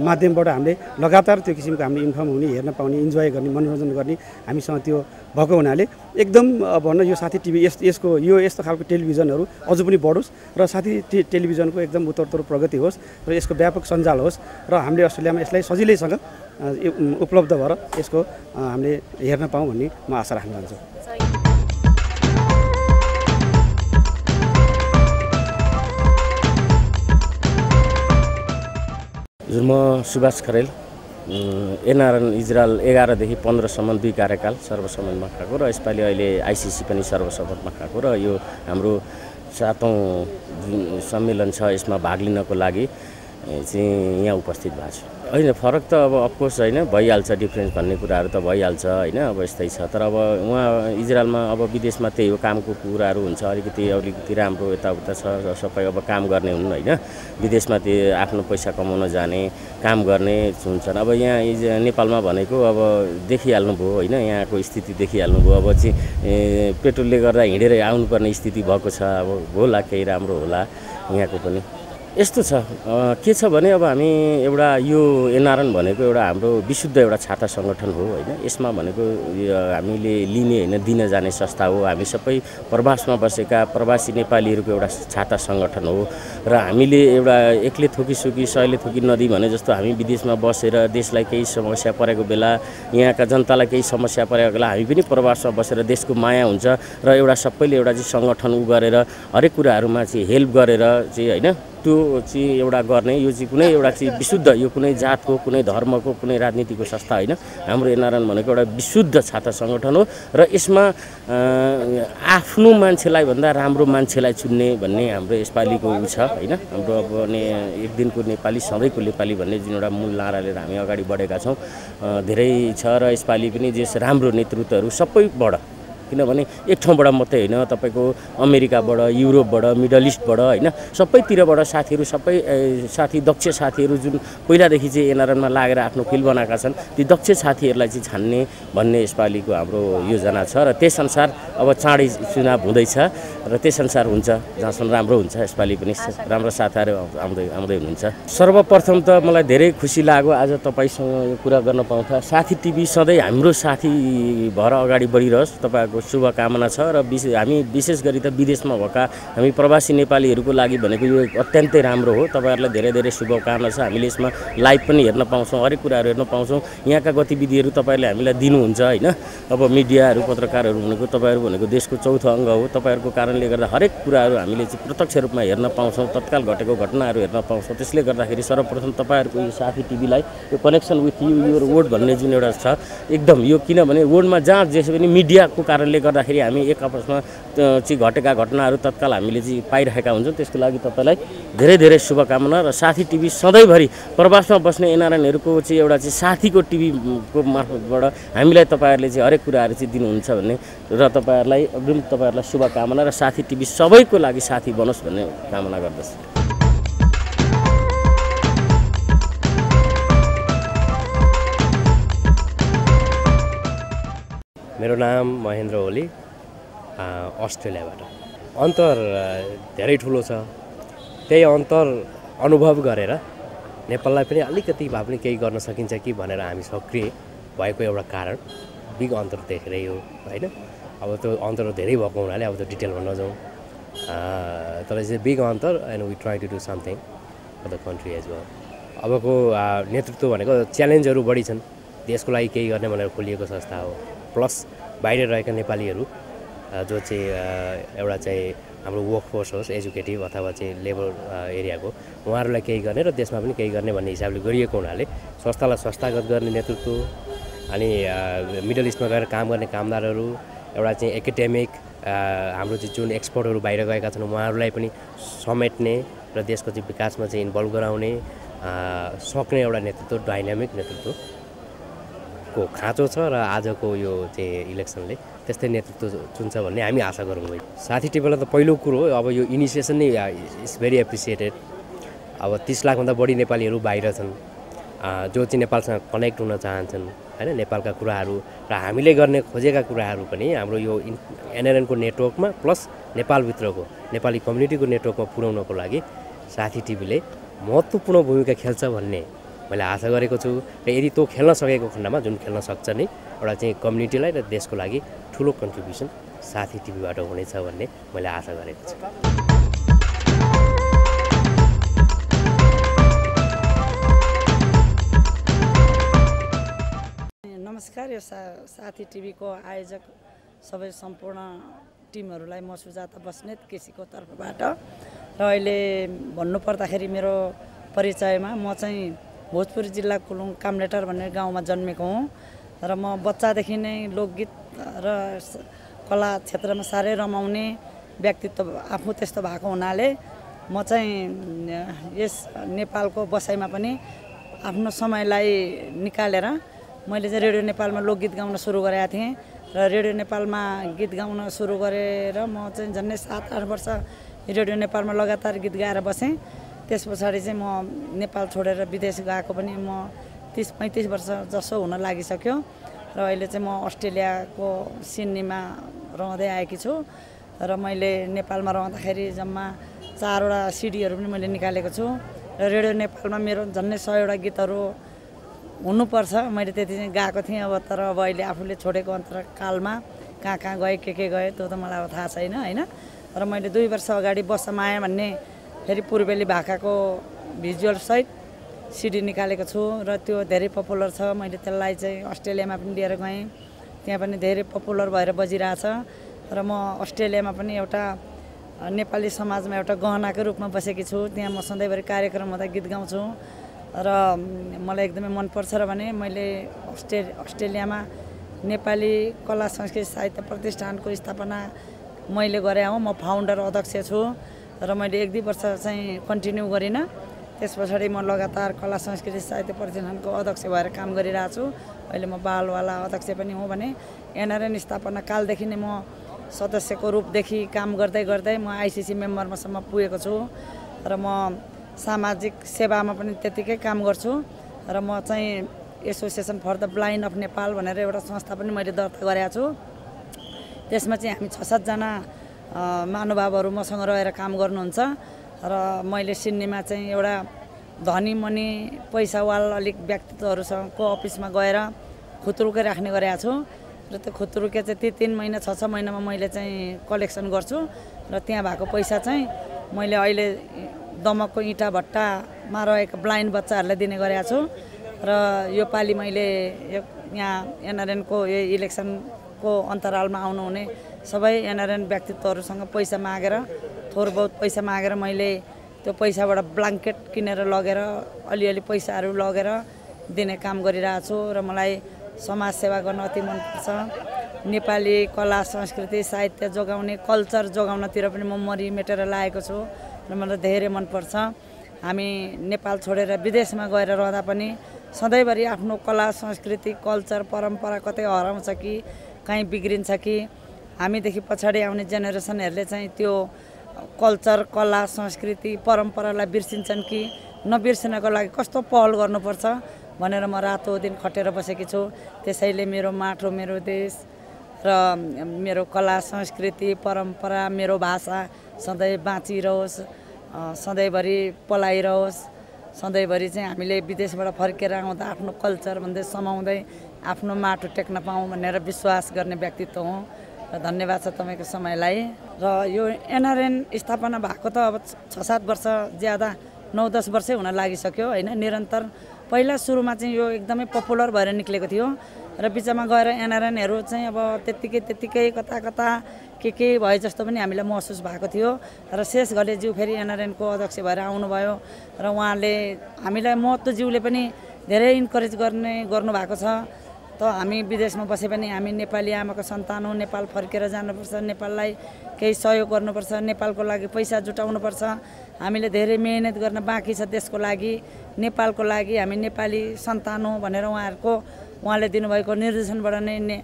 माध्यमबाट हामीले लगातार त्यो किसिमको हामीले इन्फर्म हुने, हेर्न पाउने, इन्जोय गर्ने, मनोरञ्जन गर्ने हामीसँग त्यो भएको हुनाले एकदम भन्न यो साथी टिभी यस्तो खालको टेलिभिजनहरू अझ पनि बढोस् र साथी टेलिभिजनको एकदम उत्तरोत्तर प्रगति होस् र यसको व्यापक सञ्जाल होस् र हामीले अस्ट्रेलियामा यसलाई सजिलैसँग उपलब्ध भएर यसको हामीले हेर्न पाऊँ भन्ने म आशा राख्न चाहन्छु। हजुर म सुभाष खरेल एनआरएन इजरायल 11 देखि 15 सम्म 2 कार्यकाल सर्वसम्मतमा खाएको र यसपालि अहिले आइसिसी पनि सर्वसम्मतमा खाएको र यो हाम्रो 7औं सम्मेलन छ यसमा भाग लिनको लागि चाहिँ यहाँ उपस्थित भएको छु। होइन फरक त अब अफकोर्स होइन भइहाल्छ डिफ्रेन्स भन्ने कुराहरू त भइहाल्छ होइन अब यस्तै छ तर अब उहाँ इजरायलमा अब विदेशमा त्यही हो कामको कुराहरू हुन्छ अलिकति राम्रो यताउता छ सबै अब काम गर्ने हुन् होइन विदेशमा त्यो आफ्नो पैसा कमाउन जाने काम गर्ने हुन्छन् अब यहाँ नेपालमा भनेको अब देखिहाल्नुभयो होइन यहाँको स्थिति देखिहाल्नुभयो अब चाहिँ पेट्रोलले गर्दा हिँडेर आउनुपर्ने स्थिति भएको छ अब होला केही राम्रो होला यहाँको पनि यस्तो छ के छ भने अब हामी एउटा यो एनआरएन भनेको एउटा हाम्रो विशुद्ध एउटा छाता सङ्गठन हो होइन यसमा भनेको हामीले लिने होइन दिन जाने संस्था हो हामी सबै प्रवासमा बसेका प्रवासी नेपालीहरूको एउटा छाता सङ्गठन हो र हामीले एउटा एकले थोकी सयले थोकी नदी भने जस्तो हामी विदेशमा बसेर देशलाई केही समस्या परेको बेला यहाँका जनतालाई केही समस्या परेको बेला हामी पनि प्रवासमा बसेर देशको माया हुन्छ र एउटा सबैले एउटा चाहिँ सङ्गठन गरेर हरेक कुराहरूमा चाहिँ हेल्प गरेर चाहिँ होइन त्यो चाहिँ एउटा गर्ने यो चाहिँ कुनै एउटा चाहिँ विशुद्ध यो कुनै जातको कुनै धर्मको कुनै राजनीतिको संस्था होइन हाम्रो एनआरएन भनेको एउटा विशुद्ध छाता सङ्गठन हो र यसमा आफ्नो मान्छेलाई भन्दा राम्रो मान्छेलाई चुन्ने भन्ने हाम्रो यसपालिको उ छ होइन हाम्रो अब एक दिनको नेपाली सधैँको नेपाली भन्ने जुन एउटा मूल नारा लिएर हामी अगाडि बढेका छौँ धेरै छ र यसपालि पनि जे राम्रो नेतृत्वहरू सबैबाट किनभने एक ठाउँबाट मात्रै होइन तपाईँको अमेरिकाबाट युरोपबाट मिडल इस्टबाट होइन सबैतिरबाट साथीहरू सबै साथी दक्ष साथीहरू जुन पहिलादेखि चाहिँ एनआरएनमा लागेर आफ्नो फिल्ड बनाएका छन् ती दक्ष साथीहरूलाई चाहिँ छान्ने भन्ने यसपालिको हाम्रो योजना छ र त्यसअनुसार अब चाँडै चुनाव हुँदैछ र त्यसअनुसार हुन्छ जहाँसम्म राम्रो हुन्छ यसपालि पनि राम्रो साथीहरू आउँदै हुनुहुन्छ। सर्वप्रथम त मलाई धेरै खुसी लाग्यो आज तपाईँसँग यो कुरा गर्न पाउँदा साथी टिभी सधैँ हाम्रो साथी भएर अगाडि बढिरहोस् तपाईँको शुभकामना छ र हामी विशेष गरी त विदेशमा भएका हामी प्रवासी नेपालीहरूको लागि भनेको यो अत्यन्तै राम्रो हो तपाईँहरूलाई धेरै धेरै शुभकामना छ हामीले यसमा लाइभ पनि हेर्न पाउँछौँ हरेक कुराहरू हेर्न पाउँछौँ यहाँका गतिविधिहरू तपाईँहरूले हामीलाई दिनुहुन्छ होइन अब मिडियाहरू पत्रकारहरू भनेको तपाईँहरू भनेको देशको चौथो अङ्ग हो तपाईँहरूको कारणले गर्दा हरेक कुराहरू हामीले चाहिँ प्रत्यक्ष रूपमा हेर्न पाउँछौँ तत्काल घटेको घटनाहरू हेर्न पाउँछौँ त्यसले गर्दाखेरि सर्वप्रथम तपाईँहरूको यो साथी टिभीलाई यो connection with you your word भन्ने जुन एउटा छ एकदम यो किनभने वर्डमा जहाँ जेसै पनि मिडियाको कारणले गर्दाखेरि हामी एक आपसमा चाहिँ घटेका घटनाहरू तत्काल हामीले चाहिँ पाइरहेका हुन्छौँ त्यसको लागि तपाईँलाई धेरै धेरै शुभकामना र साथी टिभी सधैँभरि प्रवासमा बस्ने एनआरएनहरूको चाहिँ एउटा चाहिँ साथीको टिभीको मार्फतबाट हामीलाई तपाईँहरूले चाहिँ हरेक कुराहरू चाहिँ दिनुहुन्छ भन्ने र तपाईँहरूलाई अग्रिम तपाईँहरूलाई शुभकामना र साथी टिभी सबैको लागि साथी बनोस् भन्ने कामना गर्दछु। मेरो नाम महेन्द्र ओली अस्ट्रेलियाबाट अन्तर धेरै ठुलो छ त्यही अन्तर अनुभव गरेर नेपाललाई पनि अलिकति भए पनि केही गर्न सकिन्छ कि भनेर हामी सक्रिय भएको एउटा कारण बिग अन्तर देखेरै हो होइन अब त्यो अन्तर धेरै भएको हुनाले अब त्यो डिटेलमा नजाउँ तर चाहिँ बिग अन्तर and we try to do something for the country as well. अबको नेतृत्व भनेको च्यालेन्जहरू बढी छन् देशको लागि केही गर्ने भनेर खोलिएको संस्था हो प्लस बाहिर रहेका नेपालीहरू जो चाहिँ एउटा चाहिँ हाम्रो वर्कफोर्स होस् एजुकेटिभ अथवा चाहिँ लेबर एरियाको उहाँहरूलाई केही गर्ने र देशमा पनि केही गर्ने भन्ने हिसाबले गरिएको हुनाले संस्थालाई संस्थागत गर्ने नेतृत्व अनि मिडल इस्टमा गएर काम गर्ने कामदारहरू एउटा चाहिँ एकाडेमिक हाम्रो चाहिँ जुन एक्सपर्टहरू बाहिर गएका छन् उहाँहरूलाई पनि समेट्ने र देशको चाहिँ विकासमा चाहिँ इन्भल्भ गराउने सक्ने एउटा नेतृत्व डाइनामिक नेतृत्व को खाँचो छ र आजको यो चाहिँ इलेक्सनले त्यस्तै नेतृत्व चुन्छ भन्ने हामी आशा गरौँ। साथी टिभीलाई त पहिलो कुरो अब यो इनिसिएसन नै इट्स भेरी एप्रिसिएटेड। अब 30 लाखभन्दा बढी नेपालीहरू बाहिर छन् जो चाहिँ नेपालसँग कनेक्ट हुन चाहन्छन् होइन नेपालका कुराहरू र हामीले गर्ने खोजेका कुराहरू पनि हाम्रो यो एनआरएनको नेटवर्कमा प्लस नेपालभित्रको नेपाली कम्युनिटीको नेटवर्कमा पुर्याउनको लागि साथी टिभीले महत्त्वपूर्ण भूमिका खेल्छ भन्ने मैले आशा गरेको छु र यदि त्यो खेल्न सकेको खण्डमा जुन खेल्न सक्छ नि एउटा चाहिँ कम्युनिटीलाई र देशको लागि ठुलो कन्ट्रिब्युसन साथी टिभीबाट हुनेछ भन्ने मैले आशा गरेको छु। नमस्कार, यो साथी टिभीको आयोजक सबै सम्पूर्ण टिमहरूलाई म सुजाता बस्नेत केसीको तर्फबाट र अहिले भन्नुपर्दाखेरि मेरो परिचयमा म चाहिँ भोजपुर जिल्ला कुलुङ कामलेटर भन्ने गाउँमा जन्मेको हुँ र म बच्चादेखि नै लोकगीत र कला क्षेत्रमा साह्रै रमाउने व्यक्तित्व आफू त्यस्तो भएको हुनाले म चाहिँ यस नेपालको बसाइमा पनि आफ्नो समयलाई निकालेर मैले चाहिँ रेडियो नेपालमा लोकगीत गाउन सुरु गरेका थिएँ र रेडियो नेपालमा गीत गाउन सुरु गरेर म चाहिँ झन्डै 7-8 वर्ष रेडियो नेपालमा लगातार गीत गाएर बसेँ। त्यस पछाडि चाहिँ म नेपाल छोडेर विदेश गएको पनि म 30-35 वर्ष जसो हुन लागिसक्यो र अहिले चाहिँ म अस्ट्रेलियाको सिडनीमा रहँदै आएकी छु र मैले नेपालमा रहँदाखेरि जम्मा 4वटा सिडीहरू पनि मैले निकालेको छु र रेडियो नेपालमा मेरो झन्डै 100वटा गीतहरू हुनुपर्छ। मैले त्यति चाहिँ गाएको थिएँ अब तर अब अहिले आफूले छोडेको अन्तरकालमा कहाँ गएँ के गएँ त्यो त मलाई अब थाहा छैन होइन। र मैले 2 वर्ष अगाडि बसमाया भन्ने फेरि पूर्वेली भाकाको भिजुअल सहित सिडी निकालेको छु र त्यो धेरै पपुलर छ। मैले त्यसलाई चाहिँ अस्ट्रेलियामा पनि लिएर गएँ, त्यहाँ पनि धेरै पपुलर भएर बजिरहेछ र म अस्ट्रेलियामा पनि एउटा नेपाली समाजमा एउटा गहनाको रूपमा बसेकी छु। त्यहाँ म सधैँभरि कार्यक्रम हुँदा गीत गाउँछु र मलाई एकदमै मनपर्छ र भने मैले अस्ट्रेलियामा नेपाली कला संस्कृति साहित्य प्रतिष्ठानको स्थापना मैले गरे हुँ। म फाउन्डर अध्यक्ष छु र मैले 1-2 वर्ष चाहिँ कन्टिन्यू गरिनँ। त्यस पछाडि म लगातार कला संस्कृति साहित्य प्रतिष्ठानको अध्यक्ष भएर काम गरिरहेको छु। अहिले म बालवाला अध्यक्ष पनि हुँ भने एनआरएन स्थापना कालदेखि नै म सदस्यको रूपदेखि काम गर्दै म आइसिसी मेम्बरमासम्म पुगेको छु र म सामाजिक सेवामा पनि त्यतिकै काम गर्छु र म चाहिँ association for the blind of Nepal भनेर एउटा संस्था पनि मैले दर्ता गरेको छु। त्यसमा चाहिँ हामी 6-7 जना महानुभावहरू मसँग रहेर काम गर्नुहुन्छ र मैले सिडनीमा चाहिँ एउटा धनी मनी पैसावाल अलिक व्यक्तित्वहरूसँगको अफिसमा गएर खुत्रुकै राख्ने गरेको छु र त्यो खुत्रुके चाहिँ ती 3 महिना 6-6 महिनामा मैले चाहिँ कलेक्सन गर्छु र त्यहाँ भएको पैसा चाहिँ मैले अहिले दमकको इँटा भट्टामा रहेको ब्लाइन्ड बच्चाहरूलाई दिने गरेको छु र यो पालि मैले यहाँ एनआरएनको यो इलेक्सनको अन्तरालमा आउनुहुने सबै एनआरएन व्यक्तित्वहरूसँग पैसा मागेर थोर बहुत पैसा मागेर मैले त्यो पैसाबाट ब्ल्याङ्केट किनेर लगेर अलिअलि पैसाहरू लगेर दिने काम गरिरहेको छु र मलाई समाज सेवा गर्न अति मनपर्छ। नेपाली कला संस्कृति साहित्य जोगाउने कल्चर जोगाउनतिर पनि म मरिमेटेर लागेको छु र मलाई धेरै मनपर्छ। हामी नेपाल छोडेर विदेशमा गएर रहँदा पनि सधैँभरि आफ्नो कला संस्कृति कल्चर परम्परा कतै हराउँछ कि कहीँ बिग्रिन्छ कि हामीदेखि पछाडि आउने जेनेरेसनहरूले चाहिँ त्यो कल्चर कला संस्कृति परम्परालाई बिर्सिन्छन् कि नबिर्सिनको लागि कस्तो पहल गर्नुपर्छ भनेर म रातो दिन खटेर बसेकी छु। त्यसैले मेरो माटो मेरो देश र मेरो कला संस्कृति परम्परा मेरो भाषा सधैँ बाँचिरहोस्, सधैँभरि पलाइरहोस्, सधैँभरि चाहिँ हामीले विदेशबाट फर्केर आउँदा आफ्नो कल्चर भन्दै समाउँदै आफ्नो माटो टेक्न पाऊँ भनेर विश्वास गर्ने व्यक्तित्व हुँ र धन्यवाद छ तपाईँको समयलाई। र यो एनआरएन स्थापना भएको त अब 6-7 वर्ष ज्यादा 9-10 वर्षै हुन लागिसक्यो होइन। निरन्तर पहिला सुरुमा चाहिँ यो एकदमै पपुलर भएर निक्लेको थियो र बिचमा गएर एनआरएनहरू चाहिँ अब त्यत्तिकै कता के भए जस्तो पनि हामीलाई महसुस भएको थियो र शेष घलेज्यू फेरि एनआरएनको अध्यक्ष भएर आउनुभयो र उहाँले हामीलाई महत्त्वज्यूले पनि धेरै इन्करेज गर्नुभएको छ। त हामी विदेशमा बसे पनि हामी नेपाली आमाको सन्तान हो, नेपाल फर्केर जानुपर्छ, नेपाललाई केही सहयोग गर्नुपर्छ, नेपालको लागि पैसा जुटाउनुपर्छ, हामीले धेरै मेहनत गर्न बाँकी छ देशको लागि नेपालको लागि, हामी नेपाली सन्तान हो भनेर उहाँले दिनुभएको निर्देशनबाट नै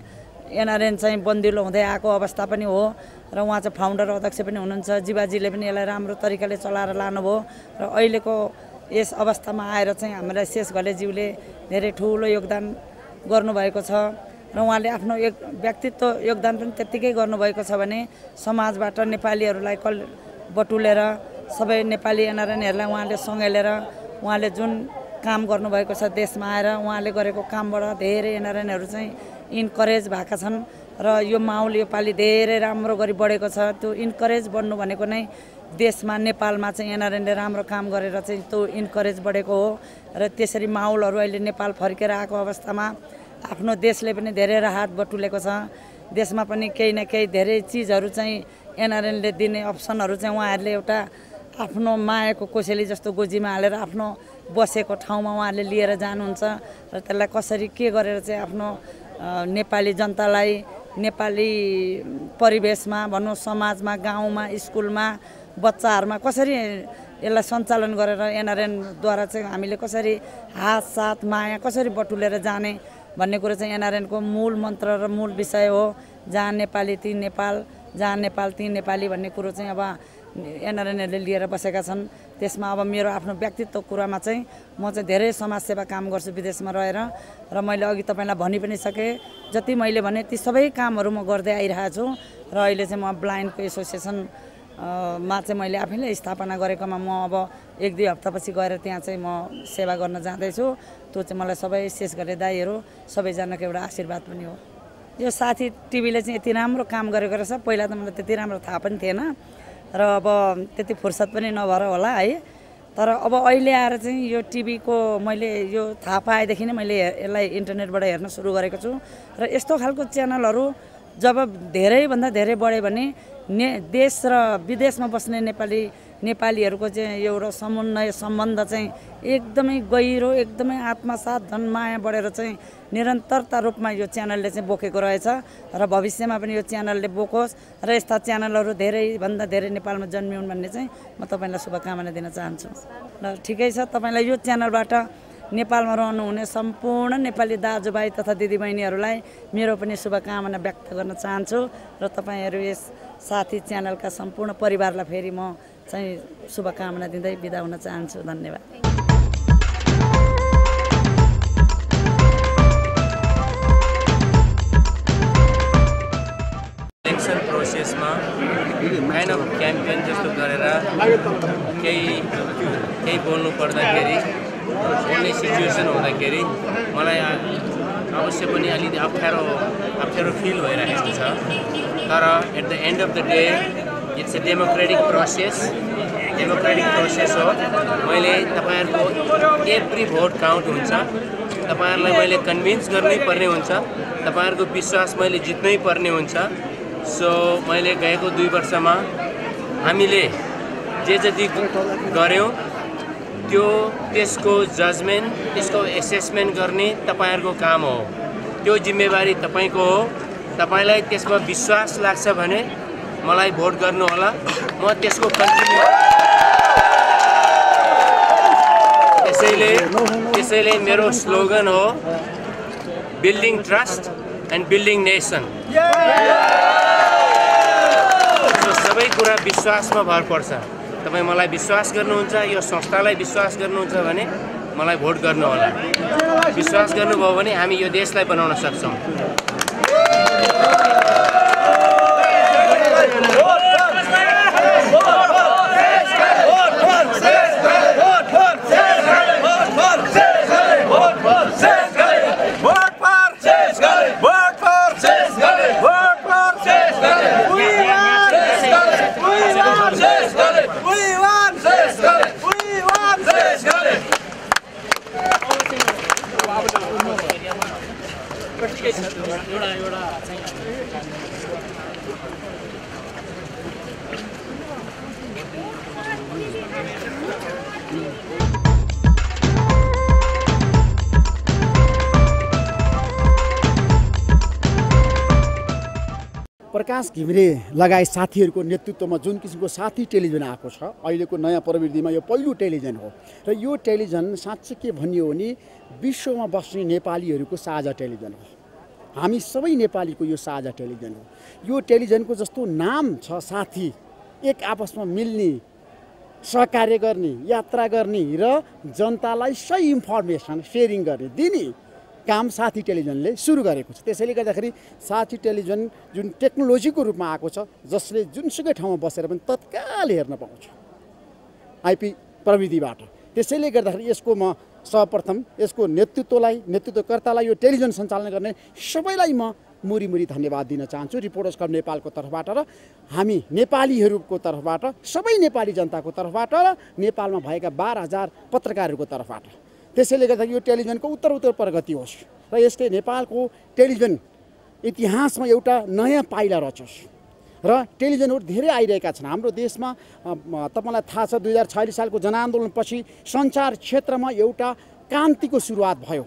एनआरएन चाहिँ बन्दिलो हुँदै आएको अवस्था पनि हो र उहाँ चाहिँ फाउन्डर अध्यक्ष पनि हुनुहुन्छ। जीवाजीले पनि यसलाई राम्रो तरिकाले चलाएर लानुभयो र अहिलेको यस अवस्थामा आएर चाहिँ हामीलाई शेष घलेज्यूले धेरै ठुलो योगदान गर्नुभएको छ र उहाँले आफ्नो व्यक्तित्व योगदान पनि त्यत्तिकै गर्नुभएको छ भने समाजबाट नेपालीहरूलाई बटुलेर सबै नेपाली एनआरएनहरूलाई उहाँले सँगेलेर उहाँले जुन काम गर्नुभएको छ देशमा आएर उहाँले गरेको कामबाट धेरै एनआरएनहरू चाहिँ इन्करेज भएका छन् र यो माहौल यो पालि धेरै राम्रो गरी बढेको छ। त्यो इन्करेज बढ्नु भनेको नै देशमा नेपालमा चाहिँ एनआरएनले राम्रो काम गरेर चाहिँ त्यो इन्करेज बढेको हो र त्यसरी माहौलहरू अहिले नेपाल फर्केर आएको अवस्थामा आफ्नो देशले पनि धेरै राहत बटुलेको छ। देशमा पनि केही न केही धेरै चिजहरू चाहिँ एनआरएनले दिने अप्सनहरू चाहिँ उहाँहरूले एउटा आफ्नो मायाको कोसेली जस्तो गोजीमा हालेर आफ्नो बसेको ठाउँमा उहाँले लिएर जानुहुन्छ र त्यसलाई कसरी के गरेर चाहिँ आफ्नो नेपाली जनतालाई नेपाली परिवेशमा भनौँ समाजमा गाउँमा स्कुलमा बच्चाहरूमा कसरी यसलाई सञ्चालन गरेर एनआरएनद्वारा चाहिँ हामीले कसरी हात साथ माया कसरी बटुलेर जाने भन्ने कुरो चाहिँ एनआरएनको मूल मन्त्र र मूल विषय हो। जहाँ नेपाली ती नेपाल, जहाँ नेपाल ती नेपाली भन्ने कुरो चाहिँ अब एनआरएनहरूले लिएर बसेका छन्। त्यसमा अब मेरो आफ्नो व्यक्तित्व कुरामा चाहिँ म चाहिँ धेरै समाजसेवा काम गर्छु विदेशमा रहेर र मैले अघि तपाईँलाई भनि पनि सकेँ जति मैले भने ती सबै कामहरू म गर्दै आइरहेको छु र अहिले चाहिँ म ब्लाइन्डको एसोसिएसन मा चाहिँ मैले आफैले स्थापना गरेकोमा म अब 1-2 हप्तापछि गएर त्यहाँ चाहिँ म सेवा गर्न जाँदैछु। त्यो चाहिँ मलाई सबै विशेष गरी दाइहरू सबैजनाको एउटा आशीर्वाद पनि हो। यो साथी टिभीले चाहिँ यति राम्रो काम गरेको रहेछ, पहिला त मलाई त्यति राम्रो थाहा पनि थिएन र अब त्यति फुर्सद पनि नभएर होला है। तर अब अहिले आएर चाहिँ यो टिभीको मैले यो थाहा पाएदेखि नै मैले यसलाई इन्टरनेटबाट हेर्न सुरु गरेको छु र यस्तो खालको च्यानलहरू जब धेरैभन्दा धेरै बढ्यो भने देश र विदेशमा बस्ने नेपालीहरूको चाहिँ एउटा समन्वय सम्बन्ध चाहिँ एकदमै गहिरो, एकदमै आत्मसात जनमाया बढेर चाहिँ निरन्तरता रूपमा यो च्यानलले चाहिँ बोकेको रहेछ र भविष्यमा पनि यो च्यानलले बोकोस् र यस्ता च्यानलहरू धेरैभन्दा धेरै नेपालमा जन्मिउन् भन्ने चाहिँ म तपाईँलाई शुभकामना दिन चाहन्छु। र ठिकै छ, तपाईँलाई यो च्यानलबाट नेपालमा रहनुहुने सम्पूर्ण नेपाली दाजुभाइ तथा दिदीबहिनीहरूलाई मेरो पनि शुभकामना व्यक्त गर्न चाहन्छु र तपाईँहरू यस साथी च्यानलका सम्पूर्ण परिवारलाई फेरि म चाहिँ शुभकामना दिँदै बिदा हुन चाहन्छु। धन्यवाद। इलेक्सन प्रोसेसमा काइन्ड अफ क्याम्पेन जस्तो गरेर केही बोल्नु पर्दाखेरि बोल्ने सिचुएसन हुँदाखेरि मलाई अवश्य पनि अलिकति अप्ठ्यारो फिल भइरहेको छ। तर at the end of the day it's a democratic process हो। मैले तपाईँहरूको एभ्री भोट काउन्ट हुन्छ, तपाईँहरूलाई मैले कन्भिन्स गर्नै पर्ने हुन्छ, तपाईँहरूको विश्वास मैले जित्नै पर्ने हुन्छ। सो मैले गएको 2 वर्षमा हामीले जे जति गऱ्यौँ त्यसको जजमेन्ट, त्यसको एसेसमेन्ट गर्ने तपाईँहरूको काम हो। त्यो जिम्मेवारी तपाईँको हो। तपाईँलाई त्यसमा विश्वास लाग्छ भने मलाई भोट गर्नुहोला, म त्यसको कन्टिन्यू। त्यसैले मेरो स्लोगन हो building trust and building nation. सबै कुरा विश्वासमा भर पर्छ। तपाईँ मलाई विश्वास गर्नुहुन्छ, यो संस्थालाई विश्वास गर्नुहुन्छ भने मलाई भोट गर्नुहोला। विश्वास गर्नुभयो भने हामी यो देशलाई बनाउन सक्छौँ। प्रकाश घिमिरे लगायत साथीहरूको नेतृत्वमा जुन किसिमको साथी टेलिभिजन आएको छ, अहिलेको नयाँ प्रविधिमा यो पहिलो टेलिभिजन हो र यो टेलिभिजन साँच्चै के भनियो भने विश्वमा बस्ने नेपालीहरूको साझा टेलिभिजन हो। हामी सबै नेपालीको यो साझा टेलिभिजन हो। यो टेलिभिजनको जस्तो नाम छ साथी, एक आपसमा मिल्ने, सहकार्य गर्ने, यात्रा गर्ने र जनतालाई सही इन्फर्मेसन सेयरिङ गर्ने दिने काम साथी टेलिभिजनले सुरु गरेको छ। त्यसैले गर्दाखेरि साथी टेलिभिजन जुन टेक्नोलोजीको रूपमा आएको छ, जसले जुनसुकै ठाउँमा बसेर पनि तत्काल हेर्न पाउँछ आइपी प्रविधिबाट। त्यसैले गर्दाखेरि यसको म सर्वप्रथम यसको नेतृत्वकर्तालाई यो टेलिभिजन सञ्चालन गर्ने सबैलाई म मुरी धन्यवाद दिन चाहन्छु रिपोर्टर्स क्लब नेपालको तर्फबाट र हामी नेपालीहरूको तर्फबाट, सबै नेपाली जनताको तर्फबाट र नेपालमा भएका 12,000 पत्रकारहरूको तर्फबाट। त्यसैले गर्दा यो टेलिभिजनको उत्तर प्रगति होस् र यसले नेपालको टेलिभिजन इतिहासमा एउटा नयाँ पाइला रचोस्। र टेलिभिजनहरू धेरै आइरहेका छन् हाम्रो देशमा। तपाईँलाई थाहा छ 2046 सालको जनआन्दोलनपछि सञ्चार क्षेत्रमा एउटा क्रान्तिको सुरुवात भयो।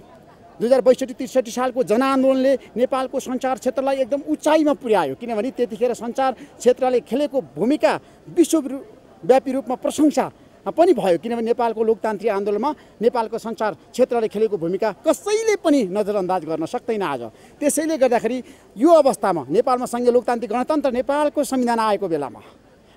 2062-63 सालको जनआन्दोलनले नेपालको सञ्चार क्षेत्रलाई एकदम उचाइमा पुर्यायो, किनभने त्यतिखेर सञ्चार क्षेत्रले खेलेको भूमिका विश्वव्यापी रूपमा प्रशंसा पनि भयो, किनभने नेपालको लोकतान्त्रिक आन्दोलनमा नेपालको सञ्चार क्षेत्रले खेलेको भूमिका कसैले पनि नजरअन्दाज गर्न सक्दैन आज। त्यसैले गर्दाखेरि यो अवस्थामा नेपालमा सङ्घीय लोकतान्त्रिक गणतन्त्र नेपालको संविधान आएको बेलामा,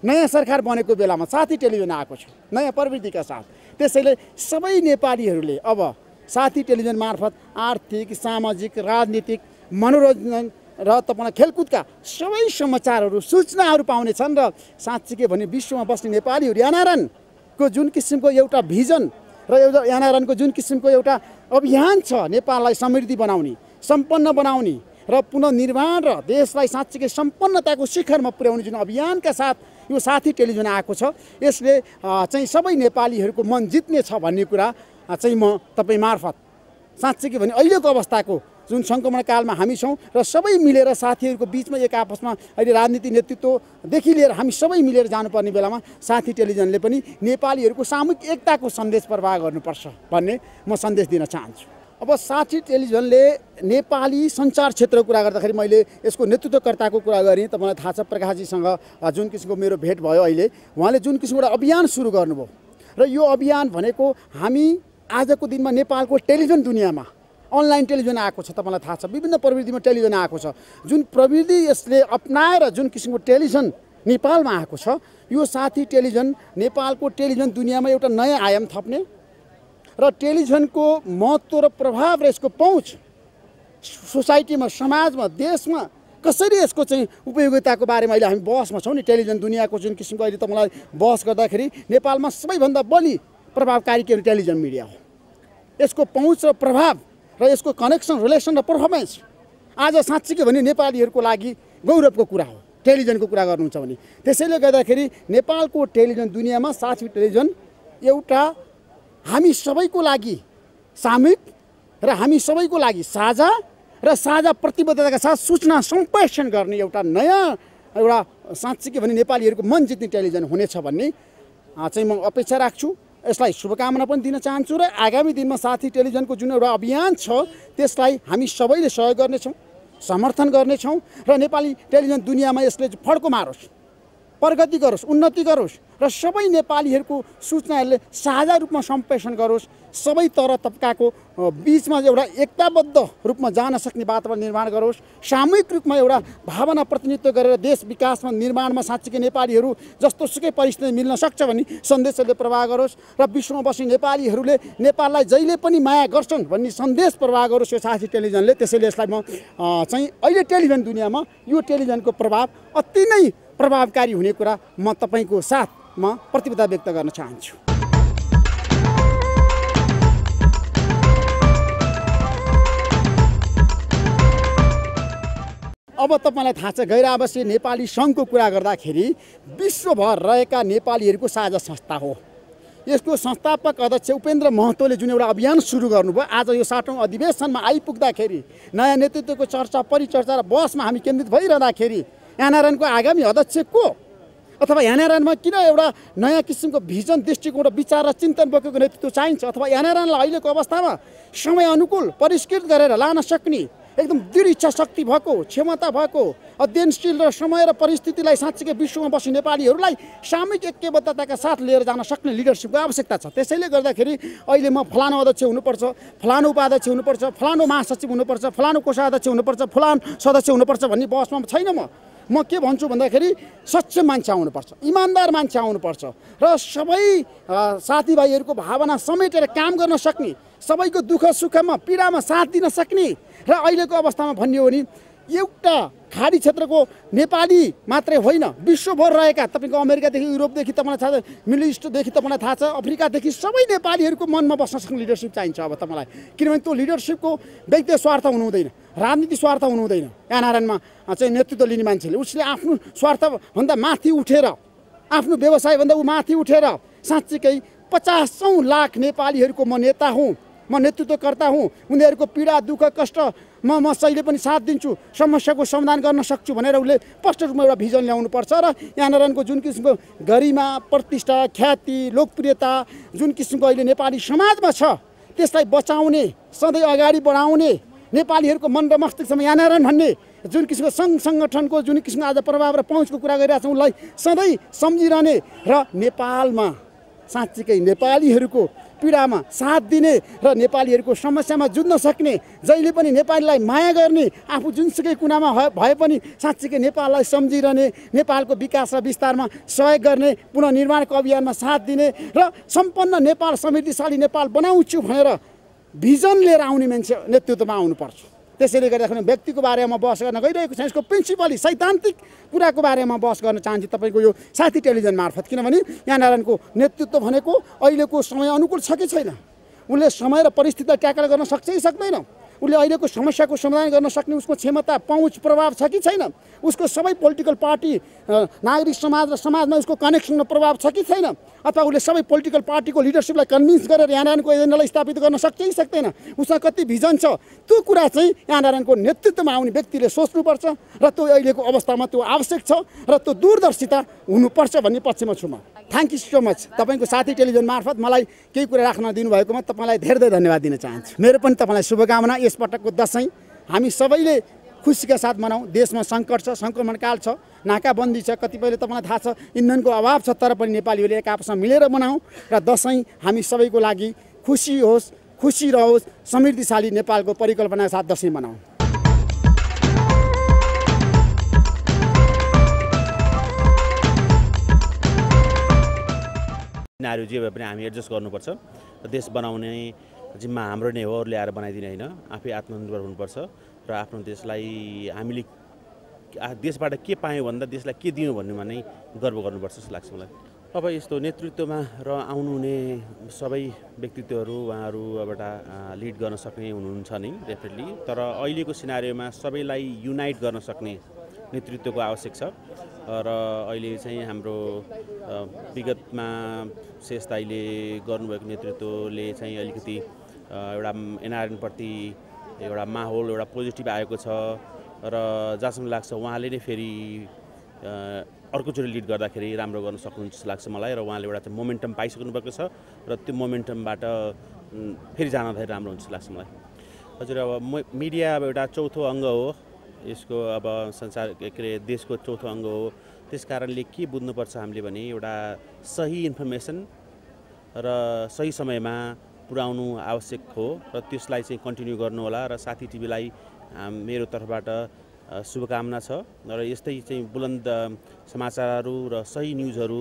नयाँ सरकार बनेको बेलामा साथी टेलिभिजन आएको छ नयाँ प्रविधिका साथ। त्यसैले सबै नेपालीहरूले अब साथी टेलिभिजन मार्फत आर्थिक, सामाजिक, राजनीतिक, मनोरञ्जन र तपाईँलाई खेलकुदका सबै समाचारहरू, सूचनाहरू पाउनेछन्। र साँच्चीकै भने विश्वमा बस्ने नेपालीहरू एनआरएनको जुन किसिमको एउटा भिजन र एउटा एनआरएनको जुन किसिमको एउटा अभियान छ नेपाललाई समृद्धि बनाउने, सम्पन्न बनाउने र पुनर्निर्माण र देशलाई साँच्चीकै सम्पन्नताको शिखरमा पुर्याउने जुन अभियानका साथ यो साथी टेलिभिजन आएको छ, यसले चाहिँ सबै नेपालीहरूको मन जित्ने छ भन्ने कुरा चाहिँ म तपाईँ मार्फत साँच्चीकै भने अहिलेको अवस्थाको जुन सङ्क्रमण कालमा हामी छौँ र सबै मिलेर साथीहरूको बिचमा एक आपसमा अहिले राजनीतिक नेतृत्वदेखि लिएर हामी सबै मिलेर जानुपर्ने बेलामा साथी टेलिभिजनले पनि नेपालीहरूको सामूहिक एकताको सन्देश प्रवाह गर्नुपर्छ भन्ने म सन्देश दिन चाहन्छु। अब साथी टेलिभिजनले नेपाली सञ्चार क्षेत्रको कुरा गर्दाखेरि मैले यसको नेतृत्वकर्ताको कुरा गरेँ। तपाईँलाई थाहा छ प्रकाशजीसँग जुन किसिमको मेरो भेट भयो अहिले, उहाँले जुन किसिमको एउटा अभियान सुरु गर्नुभयो र यो अभियान भनेको हामी आजको दिनमा नेपालको टेलिभिजन दुनियाँमा अनलाइन टेलिभिजन आएको छ, तपाईँलाई थाहा छ विभिन्न प्रविधिमा टेलिभिजन आएको छ। जुन प्रविधि यसले अपनाएर जुन किसिमको टेलिभिजन नेपालमा आएको छ, यो साथी टेलिभिजन नेपालको टेलिभिजन दुनियाँमा एउटा नयाँ आयाम थप्ने र टेलिभिजनको महत्त्व र प्रभाव र यसको पहुँच सोसाइटीमा, समाजमा, देशमा कसरी यसको चाहिँ उपयोगिताको बारेमा अहिले हामी बहसमा छौँ नि। टेलिभिजन दुनियाँको जुन किसिमको अहिले तपाईँलाई बहस गर्दाखेरि नेपालमा सबैभन्दा बढी प्रभावकारी के टेलिभिजन मिडिया हो। यसको पहुँच र प्रभाव र यसको कनेक्सन, रिलेसन र पर्फर्मेन्स आज साँच्चीकै भने नेपालीहरूको लागि गौरवको कुरा हो टेलिभिजनको कुरा गर्नुहुन्छ भने। त्यसैले गर्दाखेरि नेपालको टेलिभिजन दुनियाँमा साथी टेलिभिजन एउटा हामी सबैको लागि सामूहिक र हामी सबैको लागि साझा र साझा प्रतिबद्धताका साथ सूचना सम्प्रेषण गर्ने एउटा नयाँ एउटा साँच्चीकै भने नेपालीहरूको मन जित्ने टेलिभिजन हुनेछ भन्ने चाहिँ म अपेक्षा राख्छु। यसलाई शुभकामना पनि दिन चाहन्छु र आगामी दिनमा साथी टेलिभिजनको जुन एउटा अभियान छ त्यसलाई हामी सबैले सहयोग गर्नेछौँ, समर्थन गर्नेछौँ र नेपाली टेलिभिजन दुनियाँमा यसले फड्को मारोस्, प्रगति गरोस्, उन्नति गरोस् र सबै नेपालीहरूको सूचनाहरूले साझा रूपमा सम्प्रेषण गरोस्, सबै तर तबकाको बिचमा एउटा एकताबद्ध रूपमा जान सक्ने वातावरण निर्माण गरोस्, सामूहिक रूपमा एउटा भावना प्रतिनिधित्व गरेर देश विकासमा निर्माणमा साँच्चीकै नेपालीहरू जस्तो सुकै परिस्थिति मिल्न सक्छ भन्ने सन्देशहरूले प्रवाह गरोस् र विश्वमा बस्ने नेपालीहरूले नेपाललाई जहिले पनि माया गर्छन् भन्ने सन्देश प्रवाह गरोस् यो साथी टेलिभिजनले। त्यसैले यसलाई म चाहिँ अहिले टेलिभिजन दुनियाँमा यो टेलिभिजनको प्रभाव अति नै प्रभावकारी हुने कुरा म तपाईँको साथमा प्रतिबद्धता व्यक्त गर्न चाहन्छु। अब तपाईँलाई थाहा छ गैर आवासीय नेपाली सङ्घको कुरा गर्दाखेरि विश्वभर रहेका नेपालीहरूको साझा संस्था हो। यसको संस्थापक अध्यक्ष उपेन्द्र महतोले जुन एउटा अभियान सुरु गर्नुभयो, आज यो 7औं अधिवेशनमा आइपुग्दाखेरि नयाँ नेतृत्वको चर्चा परिचर्चा र बहसमा हामी केन्द्रित भइरहँदाखेरि एनआरएनको आगामी अध्यक्ष को अथवा एनआरएनमा किन एउटा नयाँ किसिमको भिजन, दृष्टिकोण र विचार र चिन्तन बोकेको नेतृत्व चाहिन्छ अथवा एनआरएनलाई अहिलेको अवस्थामा समय अनुकूल परिष्कृत गरेर लान सक्ने एकदम दृढ इच्छा शक्ति भएको, क्षमता भएको, अध्ययनशील र समय र परिस्थितिलाई साँच्चीकै विश्वमा बस्ने नेपालीहरूलाई सामूहिक ऐक्यबद्धताका साथ लिएर जान सक्ने लिडरसिपको आवश्यकता छ। त्यसैले गर्दाखेरि अहिले म फलानु अध्यक्ष हुनुपर्छ, फलानु उपाध्यक्ष हुनुपर्छ, फलानु महासचिव हुनुपर्छ, फलानु कोषाध्यक्ष हुनुपर्छ, फलानु सदस्य हुनुपर्छ भन्ने बहसमा छैन। म के भन्छु भन्दाखेरि सक्षम मान्छे आउनुपर्छ, इमान्दार मान्छे आउनुपर्छ र सबै साथीभाइहरूको भावना समेटेर काम गर्न सक्ने, सबैको दुःख सुखमा पीडामा साथ दिन सक्ने र अहिलेको अवस्थामा भन्ने हो भने एउटा खाडी क्षेत्रको नेपाली मात्रै होइन, विश्वभर रहेका तपाईँको अमेरिकादेखि युरोपदेखि तपाईँलाई थाहा छ, मिडल इस्टदेखि तपाईँलाई थाहा छ, अफ्रिकादेखि सबै नेपालीहरूको मनमा बस्न सक्ने लिडरसिप चाहिन्छ अब तपाईँलाई। किनभने त्यो लिडरसिपको व्यक्तिगत स्वार्थ हुनु हुँदैन, राजनीतिक स्वार्थ हुनु हुँदैन। एनआरएनमा चाहिँ नेतृत्व लिने मान्छेले उसले आफ्नो स्वार्थभन्दा माथि उठेर, आफ्नो व्यवसायभन्दा ऊ माथि उठेर साँच्चीकै 50औं लाख नेपालीहरूको म नेता हुँ म नेतृत्वकर्ता हुँ, उनीहरूको पीडा दुःख कष्ट म जहिले पनि साथ दिन्छु, समस्याको समाधान गर्न सक्छु भनेर उसले स्पष्ट रूपमा एउटा भिजन ल्याउनुपर्छ। र यहाँनिरको जुन किसिमको गरिमा, प्रतिष्ठा, ख्याति, लोकप्रियता जुन किसिमको अहिले नेपाली समाजमा छ त्यसलाई बचाउने, सधैँ अगाडि बढाउने, नेपालीहरूको मन र मस्तिष्कमा यहाँनिरन भन्ने जुन किसिमको सङ्घ सङ्गठनको जुन किसिमको आज प्रभाव र पहुँचको कुरा गरिरहेको छौँ उसलाई सधैँ सम्झिरहने र नेपालमा साँच्चीकै नेपालीहरूको पीडामा साथ दिने र नेपालीहरूको समस्यामा जुझ्न सक्ने, जहिले पनि नेपालीलाई माया गर्ने, आफू जुनसुकै कुनामा भए पनि साँच्चीकै नेपाललाई सम्झिरहने, नेपालको विकास र विस्तारमा सहयोग गर्ने, पुनर्निर्माणको अभियानमा साथ दिने र सम्पन्न नेपाल, समृद्धिशाली नेपाल बनाउँछु भनेर भिजन लिएर आउने मान्छे नेतृत्वमा आउनुपर्छ। त्यसैले गर्दाखेरि व्यक्तिको बारेमा बहस गर्न गइरहेको छ, यसको प्रिन्सिपली सैद्धान्तिक कुराको बारेमा बहस गर्न चाहन्छु तपाईँको यो साथी टेलिभिजन मार्फत। किनभने यहाँनिरको नेतृत्व भनेको अहिलेको समय अनुकूल छ कि छैन, उसले समय र परिस्थितिलाई ट्याकल गर्न सक्छ कि सक्दैन, उसले अहिलेको समस्याको समाधान गर्न सक्ने उसको क्षमता, पहुँच, प्रभाव छ कि छैन, उसको सबै पोलिटिकल पार्टी, नागरिक समाज र समाजमा उसको कनेक्सन र प्रभाव छ कि छैन, अथवा उसले सबै पोलिटिकल पार्टीको लिडरसिपलाई कन्भिन्स गरेर यहाँनिरको एजेन्डालाई स्थापित गर्न सक्छ कि सक्दैन, उसँग कति भिजन छ, त्यो कुरा चाहिँ यहाँनिरको नेतृत्वमा आउने व्यक्तिले सोच्नुपर्छ र त्यो अहिलेको अवस्थामा त्यो आवश्यक छ र त्यो दूरदर्शिता हुनुपर्छ भन्ने पक्षमा छु म। Thank you so much. तपाईँको साथी टेलिभिजन मार्फत मलाई केही कुरा राख्न दिनुभएकोमा तपाईँलाई धेरै धेरै धन्यवाद दिन चाहन्छु। मेरो पनि तपाईँलाई शुभकामना। यसपटकको दसैँ हामी सबैले खुसीका साथ मनाउँ। देशमा सङ्कट छ, सङ्क्रमणकाल छ, नाकाबन्दी छ, कतिपयले तपाईँलाई थाहा छ इन्धनको अभाव छ, तर पनि नेपालीहरूले एक आपसमा मिलेर मनाउँ र दसैँ हामी सबैको लागि खुसी होस्, खुसी रहोस्, समृद्धिशाली नेपालको परिकल्पनाका साथ दसैँ मनाउँ। सिनारियो जे भए पनि हामी एडजस्ट गर्नुपर्छ र देश बनाउने जिम्मा हाम्रो नै हो, अरूले आएर बनाइदिने होइन। आफै आत्मनिर्भर हुनुपर्छ र आफ्नो देशलाई हामीले देशबाट के पायौँ भन्दा देशलाई के दियौँ भन्नेमा नै गर्व गर्नुपर्छ जस्तो लाग्छ मलाई। अब यस्तो नेतृत्वमा र आउनुहुने सबै व्यक्तित्वहरू उहाँहरूबाट लिड गर्न सक्ने हुनुहुन्छ नै डेफिनेटली, तर अहिलेको सिनारियोमा सबैलाई युनाइट गर्न सक्ने नेतृत्वको आवश्यक छ र अहिले चाहिँ हाम्रो विगतमा शेष दाइले गर्नुभएको नेतृत्वले चाहिँ अलिकति एउटा एनआरएनप्रति एउटा माहौल, एउटा पोजिटिभ आएको छ र जहाँसम्म लाग्छ उहाँले नै फेरि अर्कोचोटि लिड गर्दाखेरि राम्रो गर्न सक्नुहुन्छ जस्तो लाग्छ मलाई र उहाँले एउटा चाहिँ मोमेन्टम पाइसक्नु भएको छ र त्यो मोमेन्टमबाट फेरि जान धेरै राम्रो हुन्छ जस्तो लाग्छ मलाई। हजुर, अब मिडिया अब एउटा चौथो अङ्ग हो यसको, अब संसार के अरे देशको चौथो अङ्ग हो। त्यस कारणले के बुझ्नुपर्छ हामीले भने एउटा सही इन्फर्मेसन र सही समयमा पुर्याउनु आवश्यक हो र त्यसलाई चाहिँ कन्टिन्यू गर्नु होला र साथी टिभीलाई मेरो तर्फबाट शुभकामना छ र यस्तै चाहिँ बुलन्द समाचारहरू र सही न्युजहरू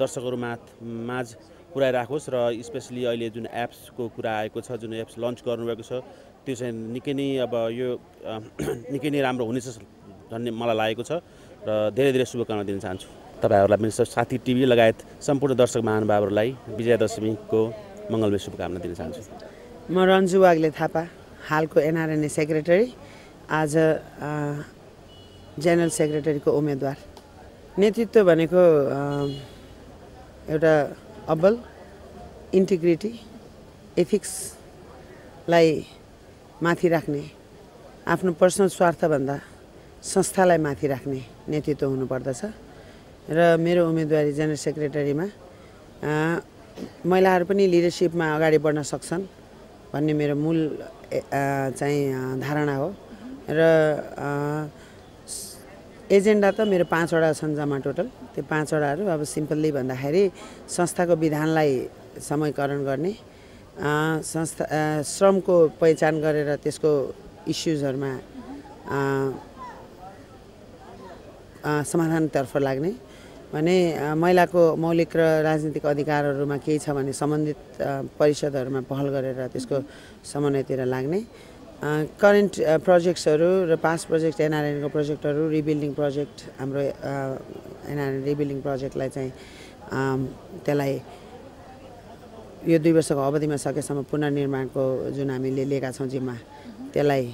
दर्शकहरू माझ पुर्याइराखोस् र स्पेसली अहिले जुन एप्सको कुरा आएको छ, जुन एप्स लन्च गर्नुभएको छ त्यो चाहिँ निकै नै अब यो निकै नै राम्रो हुनेछ भन्ने मलाई लागेको छ र धेरै धेरै शुभकामना दिन चाहन्छु तपाईँहरूलाई पनि, साथी टिभी लगायत सम्पूर्ण दर्शक महानुभावहरूलाई विजयादशमीको मङ्गलमय शुभकामना दिन चाहन्छु। म रन्जु वाग्ले थापा, हालको एनआरएनए सेक्रेटरी, आज जेनरल सेक्रेटरीको उम्मेदवार। नेतृत्व भनेको एउटा अब्बल इन्टिग्रिटी, एथिक्सलाई माथि राख्ने, आफ्नो पर्सनल स्वार्थभन्दा संस्थालाई माथि राख्ने नेतृत्व हुनुपर्दछ र मेरो उम्मेदवारी जेनरल सेक्रेटरीमा महिलाहरू पनि लिडरसिपमा अगाडि बढ्न सक्छन् भन्ने मेरो मूल चाहिँ धारणा हो र एजेन्डा त मेरो 5वटा छन् जम्मा टोटल। त्यो 5वटाहरू अब सिम्पल्ली भन्दाखेरि संस्थाको विधानलाई समयकरण गर्ने, संस्था श्रमको पहिचान गरेर त्यसको इस्युजहरूमा समाधानतर्फ लाग्ने भने, महिलाको मौलिक र राजनीतिक अधिकारहरूमा केही छ भने सम्बन्धित परिषदहरूमा पहल गरेर त्यसको समन्वयतिर लाग्ने, करेन्ट प्रोजेक्ट्सहरू र पास्ट प्रोजेक्ट एनआरएनको प्रोजेक्टहरू, रिबिल्डिङ प्रोजेक्ट हाम्रो एनआरएन रिबिल्डिङ प्रोजेक्टलाई चाहिँ त्यसलाई यो 2 वर्षको अवधिमा सकेसम्म पुनर्निर्माणको जुन हामीले लिएका छौँ जिम्मा त्यसलाई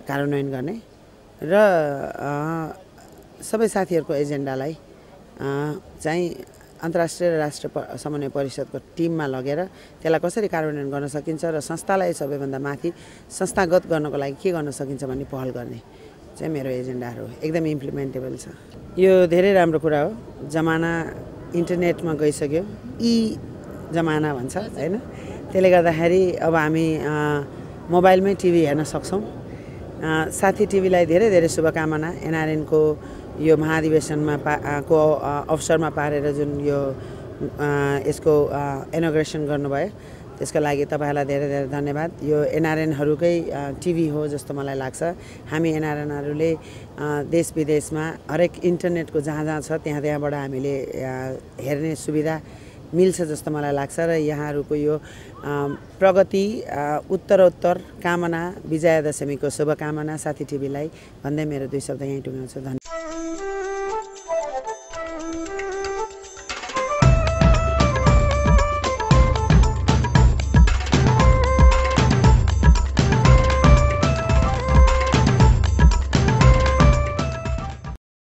कार्यान्वयन गर्ने र सबै साथीहरूको एजेन्डालाई चाहिँ अन्तर्राष्ट्रिय र राष्ट्रिय समन्वय परिषदको टिममा लगेर त्यसलाई कसरी कार्यान्वयन गर्न सकिन्छ र संस्थालाई सबैभन्दा माथि संस्थागत गर्नको लागि के गर्न सकिन्छ भन्ने पहल गर्ने चाहिँ मेरो एजेन्डाहरू हो। एकदम इम्प्लिमेन्टेबल छ। यो धेरै राम्रो कुरा हो। जमाना इन्टरनेटमा गइसक्यो, जमाना भन्छ हैन। त्यसले गर्दाखेरि अब हामी मोबाइलमै टिभी हेर्न सक्छौँ। साथी टिभीलाई धेरै धेरै शुभकामना। एनआरएनको यो महाधिवेशनमा को अवसरमा पारेर जुन यो यसको इनोग्रेसन गर्नुभयो त्यसको लागि तपाईँहरूलाई धेरै धेरै धन्यवाद। यो एनआरएनहरूकै टिभी हो जस्तो मलाई लाग्छ। हामी एनआरएनहरूले देश विदेशमा हरेक इन्टरनेटको जहाँ जहाँ छ त्यहाँबाट हामीले हेर्ने सुविधा मिल्छ जस्तो मलाई लाग्छ र यहाँहरूको यो प्रगति उत्तरोत्तर कामना, विजयादशमीको शुभकामना साथी टिभीलाई भन्दै मेरो 2 शब्द यहीँ टुङ्ग्याउँछु। धन्यवाद।